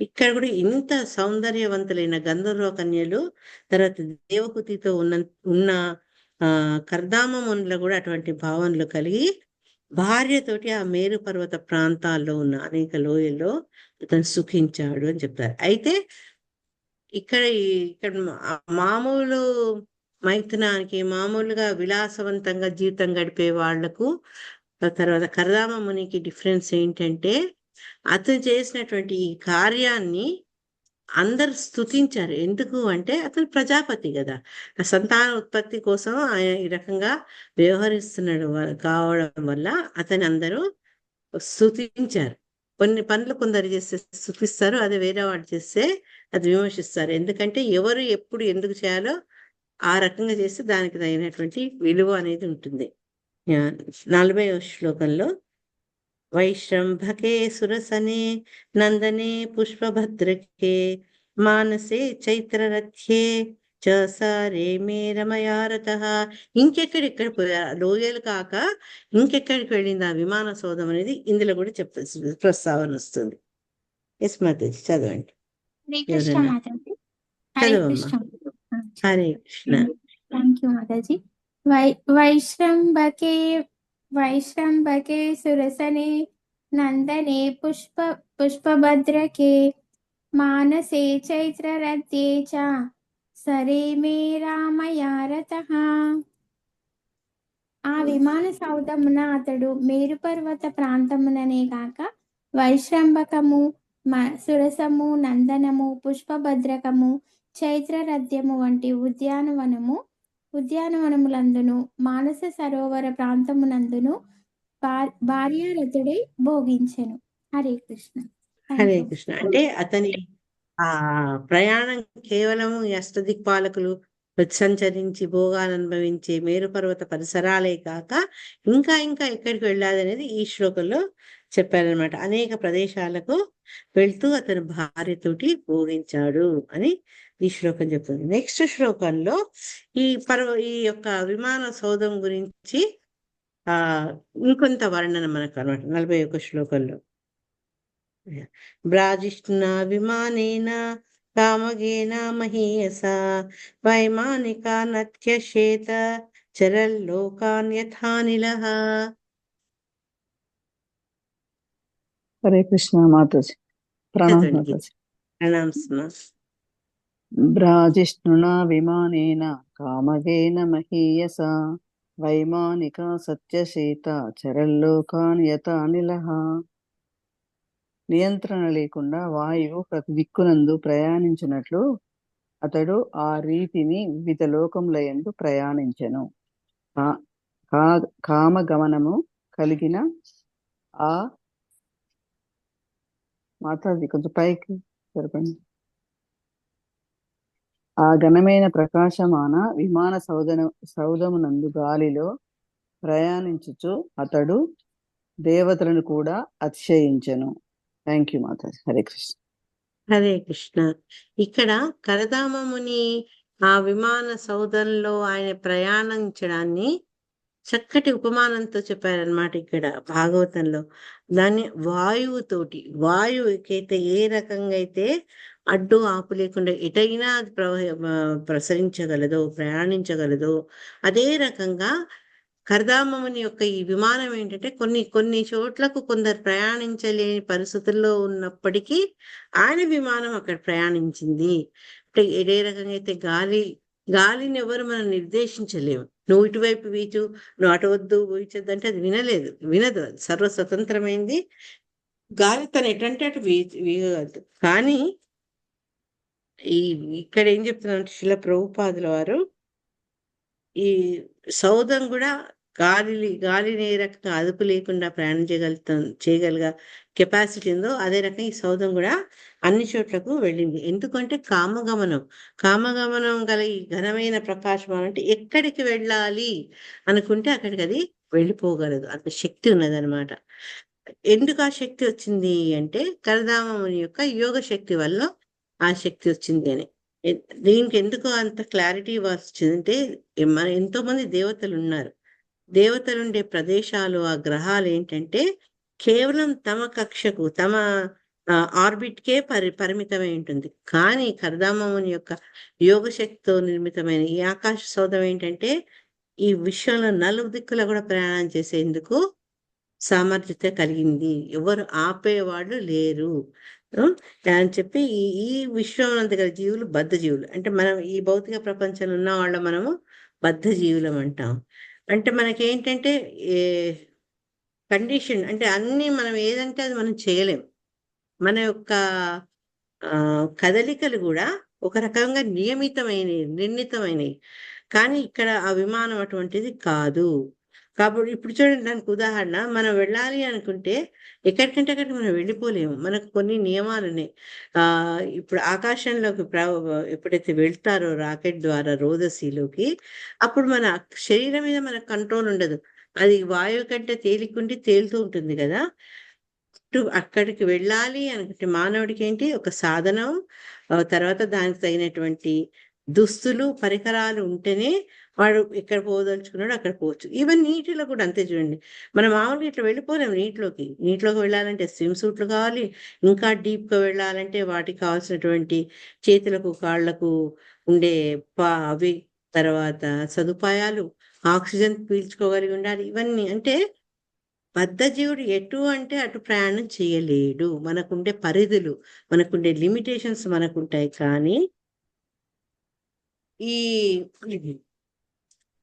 ఇక్కడ కూడా ఇంత సౌందర్యవంతులైన గంధర్వ కన్యలు, తర్వాత దేవకుతితో ఉన్న కర్దామమునులో కూడా అటువంటి భావనలు కలిగి భార్యతోటి ఆ మేరు పర్వత ప్రాంతాల్లో ఉన్న అనేక లోయల్లో అతను సుఖించాడు అని చెప్తారు. అయితే ఇక్కడ మామూలు మైథునానికి, మామూలుగా విలాసవంతంగా జీవితం గడిపే వాళ్లకు, తర్వాత కర్దామ మునికి డిఫరెన్స్ ఏంటంటే, అతను చేసినటువంటి ఈ కార్యాన్ని అందరు స్తుతించారు. ఎందుకు అంటే అతను ప్రజాపతి కదా, సంతాన ఉత్పత్తి కోసం ఆయన ఈ రకంగా వ్యవహరిస్తున్నాడు కావడం వల్ల అతని అందరూ స్తుతించారు. కొన్ని పనులు కొందరు చేస్తే స్తుతిస్తారు, అదే వేరే వాడు చేస్తే అది విమర్శిస్తారు. ఎందుకంటే ఎవరు ఎప్పుడు ఎందుకు చేయాలో ఆ రకంగా చేస్తే దానికి తగినటువంటి విలువ అనేది ఉంటుంది. 40వ శ్లోకంలో వైశ్రంభకే సురసనే నందనే పుష్పభద్రకే మానసే చైత్రరథ్యే చసారే మే రమయారత. ఇంకెక్కడిక్కడ లోయలు కాక ఇంకెక్కడికి వెళ్ళింది ఆ విమాన సౌధం అనేది ఇందులో కూడా ప్రస్తావన వస్తుంది. ఎస్ మాతాజీ చదవండి. కృష్ణ ఎవరైనా మాతాజీ. హరే చదవమ్మా. కృష్ణ. హరే కృష్ణ. థ్యాంక్ యూ మాతాజీ. వైశ్రంభకే సురసనే నందనే పుష్పభద్రకే మానసే చైత్రరథ్యే చ సరే మే రామయారతః. ఆ విమాన సౌధమున అతడు మేరు పర్వత ప్రాంతముననే కాక వైశ్రంభకము, సురసము, నందనము, పుష్పభద్రకము, చైత్రరథ్యము వంటి ఉద్యానవనములందును మానస సరోవర ప్రాంతమునందును భార్యారథుడై భోగించెను. హరే కృష్ణ. హరే కృష్ణ. అంటే అతని ఆ ప్రయాణం కేవలము ఈ అష్టదిక్పాలకులు సంచరించి భోగాలు అనుభవించే మేరు పర్వత పరిసరాలే కాక ఇంకా ఇంకా ఎక్కడికి వెళ్ళాలి అనేది ఈ శ్లోకంలో చెప్పారనమాట. అనేక ప్రదేశాలకు వెళ్తూ అతను భార్యతోటి భోగించాడు అని ఈ శ్లోకం చెప్తుంది. నెక్స్ట్ శ్లోకంలో ఈ యొక్క విమాన సౌధం గురించి ఇంకొంత వర్ణన మనకు అనమాట 41 శ్లోకంలో. బ్రాజిష్ణ విమానేన కామగేన మహీయసా వైమానికా నత్యశేత చరల్లోకాన్ యథానిలః. హరే కృష్ణ మాతాజీ. ప్రణామ్ మాతాజీ. ప్రణామస్మా. బ్రాజిష్ణునా విమానేన కామగేన మహీయసా వైమానికా సత్యశీత చరల్లోకాన్ యథానిలః. నియంత్రణ లేకుండా వాయువు ప్రతి దిక్కునందు ప్రయాణించినట్లు అతడు ఆ రీతిని వివిధ లోకములయందు ప్రయాణించెను. కామగమనము కలిగిన ఆ మాతాజీ కొంచెం పైకి జరపండి. ఆ ఘనమైన ప్రకాశమాన విమాన సౌధమునందు గాలిలో ప్రయాణించుచు అతడు దేవతలను కూడా అతిశయించెను. థ్యాంక్ యూ మాతాజీ. హరే కృష్ణ. హరే కృష్ణ. ఇక్కడ కరదామముని ఆ విమాన సౌధంలో ఆయన ప్రయాణించడాన్ని చక్కటి ఉపమానంతో చెప్పారనమాట ఇక్కడ భాగవతంలో. దాన్ని వాయువుతోటి, వాయువుకైతే ఏ రకంగా అయితే అడ్డు ఆపు లేకుండా ఎటైనా అది ప్రసరించగలదో, ప్రయాణించగలదో, అదే రకంగా కరదామముని యొక్క ఈ విమానం ఏంటంటే కొన్ని చోట్లకు కొందరు ప్రయాణించలేని పరిస్థితుల్లో ఉన్నప్పటికీ ఆయన విమానం అక్కడ ప్రయాణించింది. అంటే ఏ రకంగా అయితే గాలిని ఎవరు మనం నిర్దేశించలేము. నువ్వు ఇటువైపు వీచు, నువ్వు అటు వద్దు వీచొద్దు అంటే అది వినదు. అది సర్వస్వతంత్రమైంది. గాలి తను ఎటంటే అటు వీయగలదు. కానీ ఇక్కడ ఏం చెప్తున్నారంటే శిల ప్రభుపాదుల వారు ఈ సౌధం కూడా గాలిని ఏ రకంగా అదుపు లేకుండా ప్రయాణం చేయగలిగే కెపాసిటీ ఉందో అదే రకంగా ఈ సౌధం కూడా అన్ని చోట్లకు వెళ్ళింది. ఎందుకంటే కామగమనం గల ఈ ఘనమైన ప్రకాశం అంటే ఎక్కడికి వెళ్ళాలి అనుకుంటే అక్కడికి అది వెళ్ళిపోగలదు. అంత శక్తి ఉన్నదనమాట. ఎందుకు ఆ శక్తి వచ్చింది అంటే కరదామముని యొక్క యోగ శక్తి వల్ల ఆ శక్తి వచ్చింది అని. దీనికి ఎందుకు అంత క్లారిటీ వచ్చిందంటే మన ఎంతో మంది దేవతలు ఉన్నారు. దేవతలుండే ప్రదేశాలు, ఆ గ్రహాలు ఏంటంటే కేవలం తమ కక్షకు, తమ ఆర్బిట్కే పరిమితమై ఉంటుంది. కానీ కరదామముని యొక్క యోగ శక్తితో నిర్మితమైన ఈ ఆకాశ సౌధం ఏంటంటే ఈ విశ్వంలో 4 దిక్కుల కూడా ప్రయాణం చేసేందుకు సామర్థ్యత కలిగింది. ఎవరు ఆపేవాళ్ళు లేరు అని చెప్పి ఈ విశ్వం అంత గల జీవులు బద్ధ జీవులు. అంటే మనం ఈ భౌతిక ప్రపంచంలో ఉన్న వాళ్ళ మనము బద్ధ జీవులం అంటాం. అంటే మనకేంటంటే కండిషన్ అంటే అన్ని మనం ఏదంటే అది మనం చేయలేం. మన యొక్క కదలికలు కూడా ఒక రకంగా నిర్ణీతమైనవి. కానీ ఇక్కడ ఆ విమానం అటువంటిది కాదు. కాబట్టి ఇప్పుడు చూడండి, దానికి ఉదాహరణ, మనం వెళ్ళాలి అనుకుంటే ఎక్కడికంటే అక్కడికి మనం వెళ్ళిపోలేము. మనకు కొన్ని నియమాలు ఉన్నాయి. ఇప్పుడు ఆకాశంలోకి ఎప్పుడైతే వెళ్తారో రాకెట్ ద్వారా రోదసీలోకి, అప్పుడు మన శరీరం మీద మనకు కంట్రోల్ ఉండదు. అది వాయువు కంటే తేలికుండి తేలుతూ ఉంటుంది కదా. అక్కడికి వెళ్ళాలి అనుకుంటే మానవుడికి ఏంటి ఒక సాధనం, తర్వాత దానికి తగినటువంటి దుస్తులు పరికరాలు ఉంటేనే వాడు ఎక్కడ పోదలుచుకున్నాడు అక్కడ పోవచ్చు. ఈవెన్ నీటిలో కూడా అంతే చూడండి. మనం మామూలుగా ఇట్లా వెళ్ళిపోలేము నీటిలోకి వెళ్ళాలంటే స్విమ్ సూట్లు కావాలి. ఇంకా డీప్గా వెళ్ళాలంటే వాటికి కావాల్సినటువంటి చేతులకు కాళ్ళకు ఉండే అవి తర్వాత సదుపాయాలు, ఆక్సిజన్ పీల్చుకోగలిగి ఉండాలి. ఇవన్నీ అంటే బద్ధజీవుడు ఎటు అంటే అటు ప్రయాణం చేయలేడు. మనకుండే పరిధులు, మనకుండే లిమిటేషన్స్ మనకుంటాయి. కానీ ఈ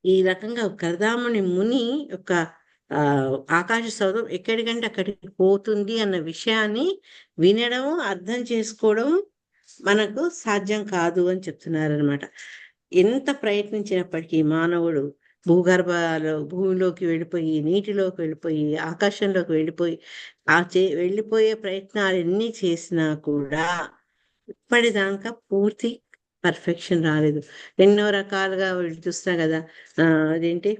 ఈ రకంగా కరదామని ముని యొక్క ఆకాశ సౌధం ఎక్కడికంటే అక్కడికి పోతుంది అన్న విషయాన్ని వినడం, అర్థం చేసుకోవడం మనకు సాధ్యం కాదు అని చెప్తున్నారనమాట. ఎంత ప్రయత్నించినప్పటికీ మానవుడు భూమిలోకి వెళ్ళిపోయి, నీటిలోకి వెళ్ళిపోయి, ఆకాశంలోకి వెళ్ళిపోయి వెళ్ళిపోయే ప్రయత్నాలు ఎన్ని చేసినా కూడా ఇప్పటిదాకా పూర్తి పర్ఫెక్షన్ రాలేదు. ఎన్నో రకాలుగా చూస్తా కదా, అదేంటి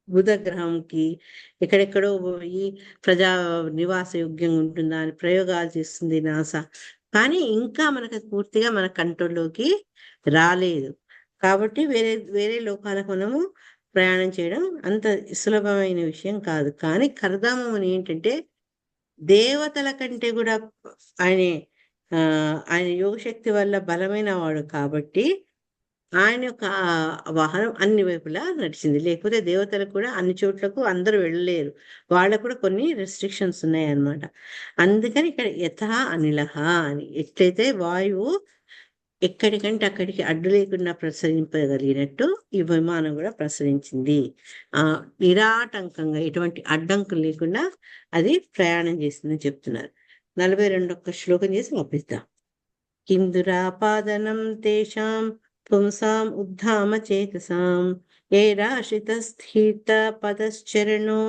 బుధ గ్రహంకి ఎక్కడెక్కడో ఈ ప్రజా నివాస యోగ్యంగా ఉంటుందా అని ప్రయోగాలు చేస్తుంది నాసా. కానీ ఇంకా మనకు పూర్తిగా మన కంట్రోల్లోకి రాలేదు. కాబట్టి వేరే లోకాలకు మనము ప్రయాణం చేయడం అంత సులభమైన విషయం కాదు. కానీ కరదామం అని ఏంటంటే దేవతల కంటే కూడా ఆయన యోగశక్తి వల్ల బలమైన వాడు కాబట్టి ఆయన యొక్క వాహనం అన్ని వైపులా నడిచింది. లేకపోతే దేవతలకు కూడా అన్ని చోట్లకు అందరూ వెళ్ళలేరు. వాళ్ళకు కూడా కొన్ని రెస్ట్రిక్షన్స్ ఉన్నాయన్నమాట. అందుకని ఇక్కడ యథా అనిలహ అని, ఎట్లయితే వాయువు ఎక్కడికంటే అక్కడికి అడ్డు లేకుండా ప్రసరింపగలిగినట్టు ఈ విమానం కూడా ప్రసరించింది. నిరాటంకంగా ఎటువంటి అడ్డంకులు లేకుండా అది ప్రయాణం చేసిందని చెప్తున్నారు. 42వ శ్లోకం చేసి పంపిస్తాం. కిం దురాపాదనం తేషాం పుంసాం ఉద్ధామ చేతసాం ఏరాశ్రిత స్థిత పదశ్చరణో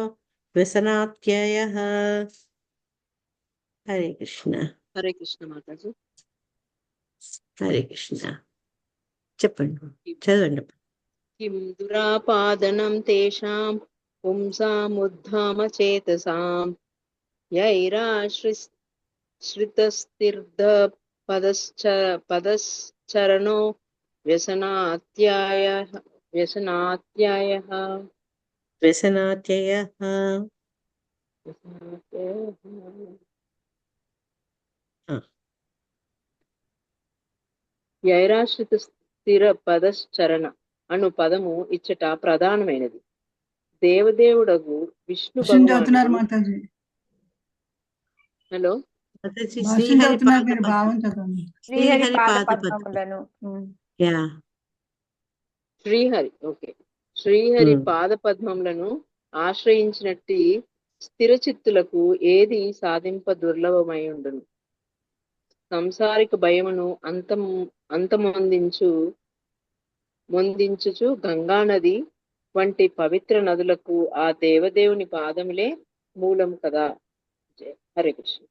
వ్యసనాత్యయః. హరే కృష్ణ. హరే కృష్ణ మాతాజీ. హరే కృష్ణ. చెప్పండి, చదవండి. కిం దురాపాదనం తేషాం పుంసాముద్ధామ చేతసాం యైరాశ్రితస్థిర్ధ పదశ్చరణో వ్యసనాత్యయః. యైరాశ్రిత స్థిర పదశ్చరణ అను పదము ఇచ్చట ప్రధానమైనది. దేవదేవుడగు విష్ణు భాష్యం చదువుతున్నారు భగవానుడు. మాతాజీ. హలో, భాష్యం శ్రీహరి చదువుతున్నారు, మీరు భావం చదవండి. శ్రీహరి శ్రీహరి పాద పాదపద్మం. పద్మములను యా శ్రీహరి ఓకే శ్రీహరి పాద పద్మములను ఆశ్రయించినట్టి స్థిరచిత్తులకు ఏది సాధింప దుర్లభమై ఉండును. సంసారిక భయమును మొందించుచు గంగానది వంటి పవిత్ర నదులకు ఆ దేవదేవుని పాదములే మూలం కదా. హరే కృష్ణ.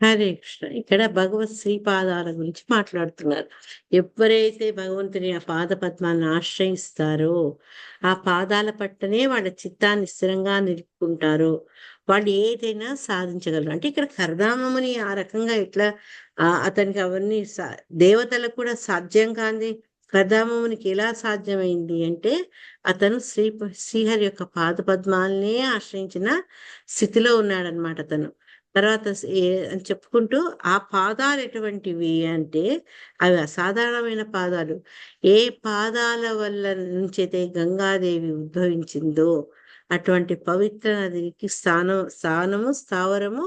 హరే కృష్ణ. ఇక్కడ భగవత్ శ్రీపాదాల గురించి మాట్లాడుతున్నారు. ఎవరైతే భగవంతుని ఆ పాద పద్మాలను ఆశ్రయిస్తారో ఆ పాదాల పట్టనే వాళ్ళ చిత్తాన్ని స్థిరంగా నిలుపుకుంటారో వాళ్ళు ఏదైనా సాధించగలరు. అంటే ఇక్కడ కరదామని ఆ రకంగా ఎట్లా అతనికి అవన్నీ దేవతలకు కూడా సాధ్యం కాంది కరదామమునికి ఎలా సాధ్యమైంది అంటే అతను శ్రీహరి యొక్క పాద పద్మాలనే ఆశ్రయించిన స్థితిలో ఉన్నాడనమాట అతను. తర్వాత అని చెప్పుకుంటూ ఆ పాదాలు ఎటువంటివి అంటే అవి అసాధారణమైన పాదాలు. ఏ పాదాల వల్ల నుంచైతే గంగాదేవి ఉద్భవించిందో అటువంటి పవిత్ర నదికి స్థావరము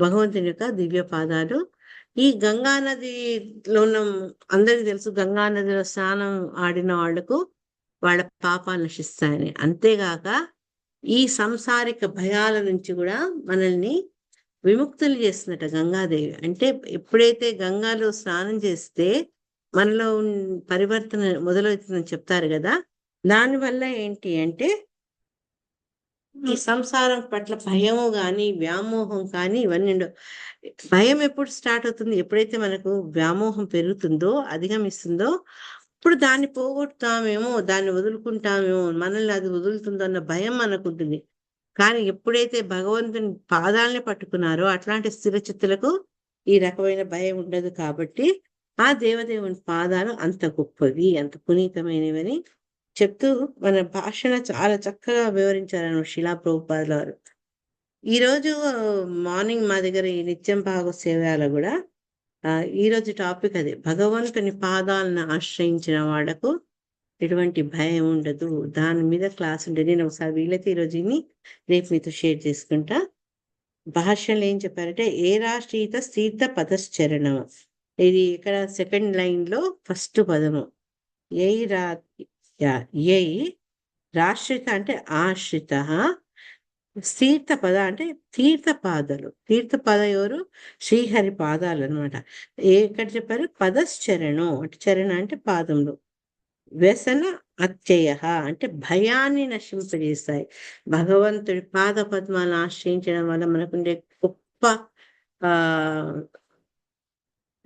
భగవంతుని యొక్క దివ్య పాదాలు. ఈ గంగా నదిలో ఉన్న అందరికీ తెలుసు, గంగా నదిలో స్నానం ఆడిన వాళ్లకు వాళ్ళ పాపాలు నశిస్తాయని. అంతేగాక ఈ సంసారిక భయాల నుంచి కూడా మనల్ని విముక్తులు చేస్తున్నట గంగాదేవి. అంటే ఎప్పుడైతే గంగాలో స్నానం చేస్తే మనలో పరివర్తన మొదలవుతుందని చెప్తారు కదా. దానివల్ల ఏంటి అంటే ఈ సంసారం పట్ల భయము కానీ వ్యామోహం కానీ ఇవన్నీ ఉండవు. భయం ఎప్పుడు స్టార్ట్ అవుతుంది? ఎప్పుడైతే మనకు వ్యామోహం పెరుగుతుందో, అధిగమిస్తుందో అప్పుడు దాన్ని పోగొట్టుతామేమో, దాన్ని వదులుకుంటామేమో, మనల్ని అది వదులుతుందో అన్న భయం మనకు ఉంటుంది. కానీ ఎప్పుడైతే భగవంతుని పాదాలని పట్టుకున్నారో అట్లాంటి స్థిరచిత్తులకు ఈ రకమైన భయం ఉండదు. కాబట్టి ఆ దేవదేవుని పాదాలు అంత గొప్పవి, అంత పునీతమైనవని చెప్తూ మన భాషను చాలా చక్కగా వివరించారన్నమాట శిలా ప్రభుపాదుల వారు. ఈరోజు మార్నింగ్ మా దగ్గర ఈ నిత్యం భాగవత సేవలో కూడా ఈరోజు టాపిక్ అది, భగవంతుని పాదాలను ఆశ్రయించిన వాళ్లకు ఎటువంటి భయం ఉండదు, దాని మీద క్లాస్ ఉంటుంది. నేను ఒకసారి వీలైతే ఈరోజు రేపు మీతో షేర్ చేసుకుంటా. భాష్యంలో ఏం చెప్పారంటే, ఏ రాష్ట్రీత స్థిత పదశ్చరణం, ఇది ఇక్కడ సెకండ్ లైన్ లో ఫస్ట్ పదము. ఏ రాశ్రిత అంటే ఆశ్రిత, తీర్థ పద అంటే తీర్థపాదాలు. తీర్థపద ఎవరు? శ్రీహరి పాదాలు అనమాట. ఇక్కడ చెప్పారు పదశ్చరణం అంటే చరణ అంటే పాదములు. వ్యసన అత్యయ అంటే భయాన్ని నశింపజేస్తాయి. భగవంతుడి పాద పద్మాలను ఆశ్రయించడం వల్ల మనకుండే గొప్ప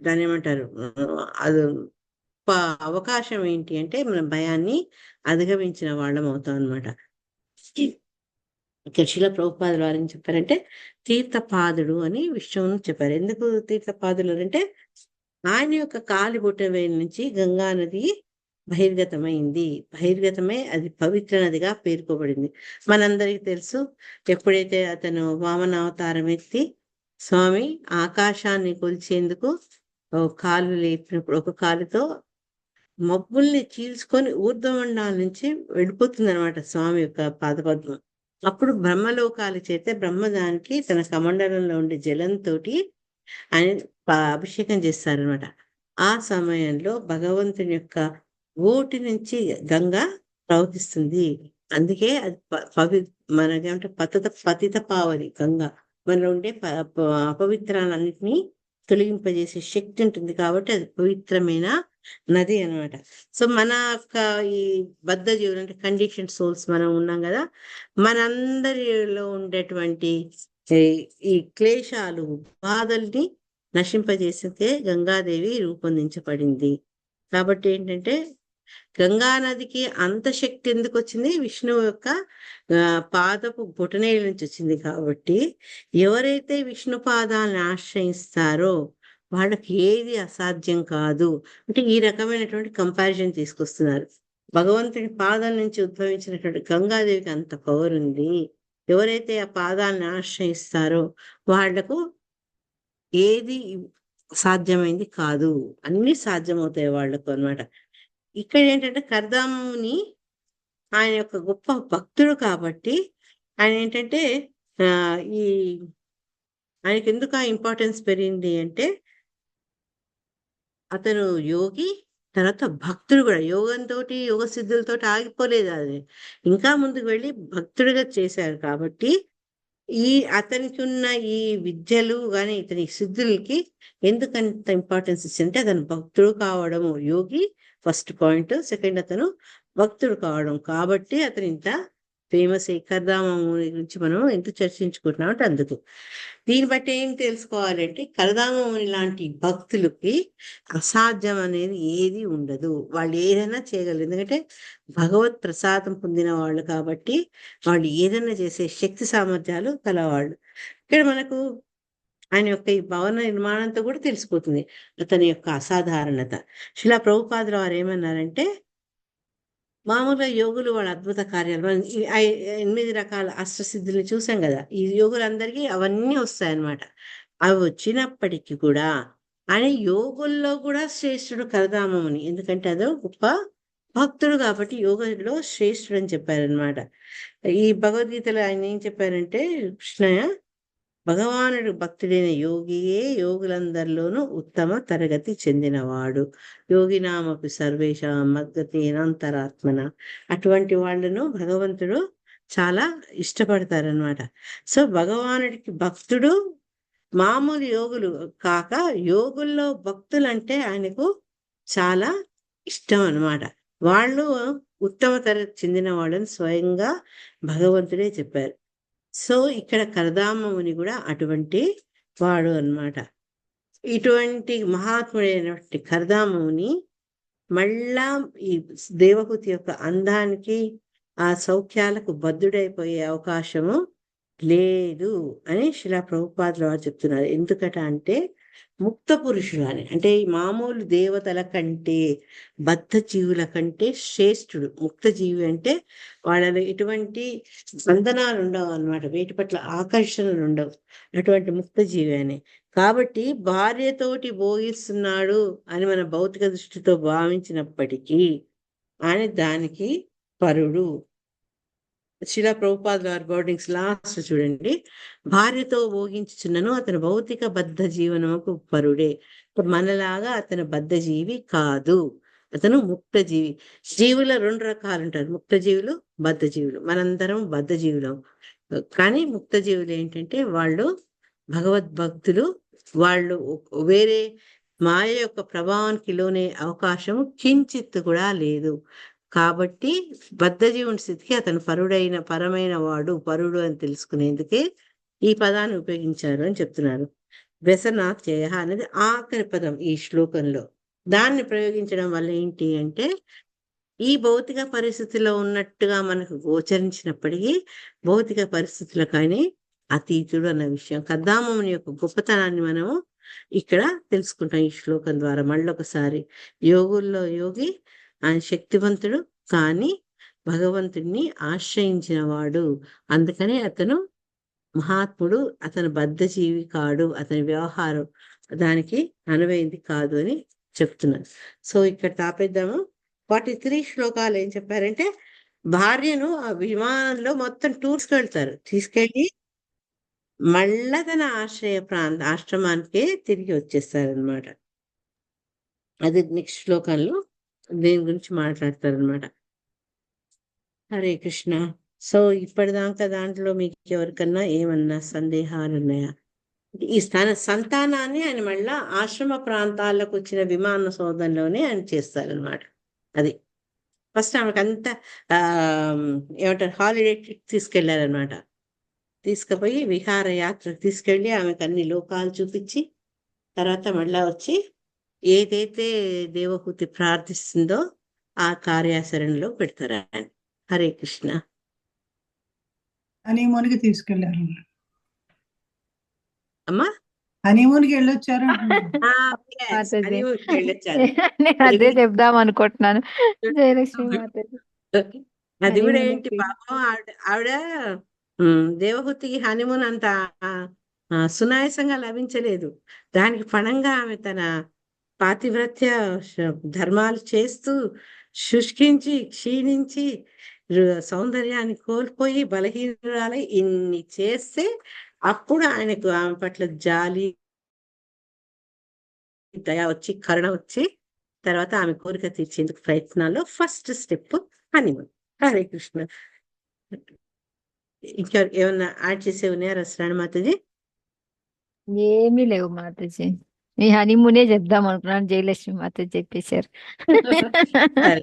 దాని ఏమంటారు, అది అవకాశం ఏంటి అంటే మన భయాన్ని అధిగమించిన వాళ్ళం అవుతాం అనమాట. ఇక్కడ శిలా ప్రభుపాదులు వారు ఏం చెప్పారంటే తీర్థపాదుడు అని విషయం చెప్పారు. ఎందుకు తీర్థపాదులు అంటే ఆయన యొక్క కాలి బొట్టవేలు నుంచి గంగా నది బహిర్గతమై అది పవిత్ర నదిగా పేర్కొబడింది. మనందరికీ తెలుసు, ఎప్పుడైతే అతను వామన అవతారం ఎత్తి స్వామి ఆకాశాన్ని కొలిచేందుకు కాలు లేపినప్పుడు ఒక కాలుతో మబ్బుల్ని చీల్చుకొని ఊర్ధ్వమండాల నుంచి వెళ్ళిపోతుంది అనమాట స్వామి యొక్క పాదపద్మం. అప్పుడు బ్రహ్మలోకాలు చేస్తే బ్రహ్మదానికి తన కమండలంలో ఉండే జలంతో ఆయన అభిషేకం చేస్తారనమాట. ఆ సమయంలో భగవంతుని యొక్క ఓటి నుంచి గంగ ప్రవహిస్తుంది. అందుకే అది మనకేమంటే పతిత పావని గంగ. మనలో ఉండే అపవిత్రాలన్నింటినీ తొలగింపజేసే శక్తి ఉంటుంది కాబట్టి అది పవిత్రమైన నది అనమాట. సో మన యొక్క ఈ బద్ధ జీవులు అంటే కండిషన్ సోల్స్ మనం ఉన్నాం కదా, మనందరిలో ఉండేటువంటి ఈ క్లేశాలు బాధల్ని నశింపజేసే గంగాదేవి రూపొందించబడింది. కాబట్టి ఏంటంటే గంగా నదికి అంత శక్తి ఎందుకు వచ్చింది? విష్ణువు యొక్క పాదపు బొటనేల నుంచి వచ్చింది. కాబట్టి ఎవరైతే విష్ణు పాదాలను ఆశ్రయిస్తారో వాళ్ళకి ఏది అసాధ్యం కాదు అంటే ఈ రకమైనటువంటి కంపారిజన్ తీసుకొస్తున్నారు. భగవంతుడి పాదాల నుంచి ఉద్భవించినటువంటి గంగాదేవికి అంత పవర్ ఉంది. ఎవరైతే ఆ పాదాలను ఆశ్రయిస్తారో వాళ్లకు ఏది సాధ్యమైంది కాదు, అన్ని సాధ్యమవుతాయి వాళ్లకు అన్నమాట. ఇక్కడ ఏంటంటే కర్దాముని ఆయన యొక్క గొప్ప భక్తుడు కాబట్టి ఆయన ఏంటంటే ఈ ఆయనకి ఎందుకు ఆ ఇంపార్టెన్స్ పెరిగింది అంటే అతను యోగి, తర్వాత భక్తుడు కూడా. యోగంతో యోగ సిద్ధులతో ఆగిపోలేదు, అది ఇంకా ముందుకు వెళ్ళి భక్తుడిగా చేశారు. కాబట్టి అతనికి ఉన్న ఈ విద్యలు కానీ ఇతని సిద్ధులకి ఎందుకంత ఇంపార్టెన్స్ ఇచ్చిందంటే అతను భక్తుడు కావడము. యోగి ఫస్ట్ పాయింట్, సెకండ్ అతను భక్తుడు కావడం. కాబట్టి అతను ఇంత ఫేమస్. కర్దామముని గురించి మనం ఎంత చర్చించుకుంటున్నాం అంటే అందుకు. దీన్ని బట్టి ఏం తెలుసుకోవాలంటే కర్దామముని లాంటి భక్తులకి అసాధ్యం అనేది ఏది ఉండదు, వాళ్ళు ఏదైనా చేయగలరు. ఎందుకంటే భగవత్ ప్రసాదం పొందిన వాళ్ళు కాబట్టి వాళ్ళు ఏదైనా చేసే శక్తి సామర్థ్యాలు కలవాళ్ళు. ఇక్కడ మనకు ఆయన యొక్క ఈ భవన నిర్మాణంతో కూడా తెలిసిపోతుంది అతని యొక్క అసాధారణత. శిలా ప్రభుపాదుల వారు ఏమన్నారంటే మామూలుగా యోగులు వాళ్ళ అద్భుత కార్యాలు, మనం 8 రకాల అష్టసిద్ధుల్ని చూసాం కదా, ఈ యోగులందరికీ అవన్నీ వస్తాయన్నమాట. అవి వచ్చినప్పటికీ కూడా ఆయన యోగుల్లో కూడా శ్రేష్ఠుడు కర్దామముని. ఎందుకంటే అదో గొప్ప భక్తుడు కాబట్టి యోగంలో శ్రేష్ఠుడు అని చెప్పారనమాట. ఈ భగవద్గీతలో ఆయన ఏం చెప్పారంటే కృష్ణయ్య, భగవానుడు భక్తుడైన యోగియే యోగులందరిలోనూ ఉత్తమ తరగతి చెందినవాడు. యోగినామపి సర్వేషాం మద్గతేనాంతరాత్మన. అటువంటి వాళ్ళను భగవంతుడు చాలా ఇష్టపడతారనమాట. సో భగవానుడికి భక్తుడు మామూలు యోగులు కాక యోగుల్లో భక్తులు అంటే ఆయనకు చాలా ఇష్టం అనమాట. వాళ్ళు ఉత్తమ తరగతి చెందిన వాళ్ళని స్వయంగా భగవంతుడే చెప్పారు. సో ఇక్కడ కర్దామముని కూడా అటువంటి వాడు అన్నమాట. ఇటువంటి మహాత్ముడైనటువంటి కర్దామముని మళ్ళా ఈ దేవహూతి యొక్క అందానికి ఆ సౌఖ్యాలకు బద్ధుడైపోయే అవకాశము లేదు అని శిలా ప్రభుపాదుల వారు చెప్తున్నారు. ఎందుకట అంటే ముక్త పురుషుడు అని, అంటే ఈ మామూలు దేవతల కంటే బద్ధ జీవుల కంటే శ్రేష్ఠుడు. ముక్త జీవి అంటే వాళ్ళలో ఎటువంటి బంధనాలు ఉండవు అన్నమాట, వేటి పట్ల ఆకర్షణలు ఉండవు, అటువంటి ముక్త జీవి అని. కాబట్టి భార్యతోటి భోగిస్తున్నాడు అని మన భౌతిక దృష్టితో భావించినప్పటికీ ఆయన దానికి పరుడు. శిలా ప్రభుపాదుల వారి బోర్డింగ్స్ లాస్ట్ చూడండి, భార్యతో భోగించుచున్నను అతను భౌతిక బద్ధ జీవనముకు పరుడే. ఇప్పుడు మనలాగా అతను బద్ధ జీవి కాదు, అతను ముక్త జీవి. జీవుల 2 రకాలు ఉంటారు, ముక్త జీవులు, బద్ధ జీవులు. మనందరం బద్ధ జీవులం. కానీ ముక్త జీవులు ఏంటంటే వాళ్ళు భగవద్భక్తులు, వాళ్ళు వేరే మాయ యొక్క ప్రభావానికి లోనే అవకాశం కించిత్తు కూడా లేదు. కాబట్టి బద్ధజీవుని స్థితికి అతను పరమైన వాడు, పరుడు అని తెలుసుకునేందుకే ఈ పదాన్ని ఉపయోగించారు అని చెప్తున్నారు. వ్యసనాత్యయ అనేది ఆఖరి పదం ఈ శ్లోకంలో. దాన్ని ప్రయోగించడం వల్ల ఏంటి అంటే ఈ భౌతిక పరిస్థితిలో ఉన్నట్టుగా మనకు గోచరించినప్పటికీ భౌతిక పరిస్థితులు కానీ అతీతుడు అన్న విషయం, కద్దామముని యొక్క గొప్పతనాన్ని మనము ఇక్కడ తెలుసుకుంటాం ఈ శ్లోకం ద్వారా. మళ్ళొకసారి యోగుల్లో యోగి, ఆయన శక్తివంతుడు కానీ భగవంతుడిని ఆశ్రయించిన వాడు, అందుకనే అతను మహాత్ముడు, అతను బద్ధజీవి కాడు, అతని వ్యవహారం దానికి అనువైంది కాదు అని చెప్తున్నారు. సో ఇక్కడ తాపేద్దాము. 43 శ్లోకాలు ఏం చెప్పారంటే భార్యను ఆ విమానంలో మొత్తం టూర్స్కి వెళ్తారు, తీసుకెళ్ళి మళ్ళా తన ఆశ్రమానికే తిరిగి వచ్చేస్తారనమాట. అది నెక్స్ట్ శ్లోకంలో దేని గురించి మాట్లాడతారనమాట. హరే కృష్ణ. సో ఇప్పటిదాకా దాంట్లో మీకు ఎవరికన్నా ఏమన్నా సందేహాలు ఉన్నాయా? ఈ సంతానాన్ని ఆయన మళ్ళా ఆశ్రమ ప్రాంతాలకు వచ్చిన విమాన సౌధంలోనే ఆయన చేస్తారనమాట. అది ఫస్ట్ ఆమెకు అంతా ఏమంటారు హాలిడే ట్రిప్ తీసుకెళ్లారనమాట. తీసుకుపోయి విహారయాత్రకు తీసుకెళ్ళి ఆమెకు అన్ని లోకాలు చూపించి తర్వాత మళ్ళా వచ్చి ఏదైతే దేవహూతి ప్రార్థిస్తుందో ఆ కార్యాచరణలో పెడతారు ఆయన. హరే కృష్ణ. హనీమూన్కి తీసుకెళ్లారు. అమ్మా హనీమూన్కి వెళ్ళొచ్చారు. నేను అదే చెప్దాం అనుకుంటున్నాను. జయలక్ష్మి మాతాజీ. అది కూడా ఏంటి పాపం ఆవిడ దేవహూతికి హనీమూన్ అంత సునాయాసంగా లభించలేదు. దానికి పణంగా ఆమె తన పాతివ్రత్య ధర్మాలు చేస్తూ శుష్కించి క్షీణించి సౌందర్యాన్ని కోల్పోయి బలహీనురాలై ఇన్ని చేస్తే అప్పుడు ఆయనకు ఆమె పట్ల జాలి దయ వచ్చి కరుణ వచ్చి తర్వాత ఆమె కోరిక తీర్చేందుకు ప్రయత్నాల్లో first step honeymoon. Hare Krishna. ఇంకా ఏమన్నా యాడ్ చేసే ఉన్నాయా రసరాణి మాతాజీ? ఏమీ లేవు మాతాజీ. మీ హనీమూనే చెప్దాం అనుకున్నాను, జయలక్ష్మి మాతాజీ చెప్పేశారు.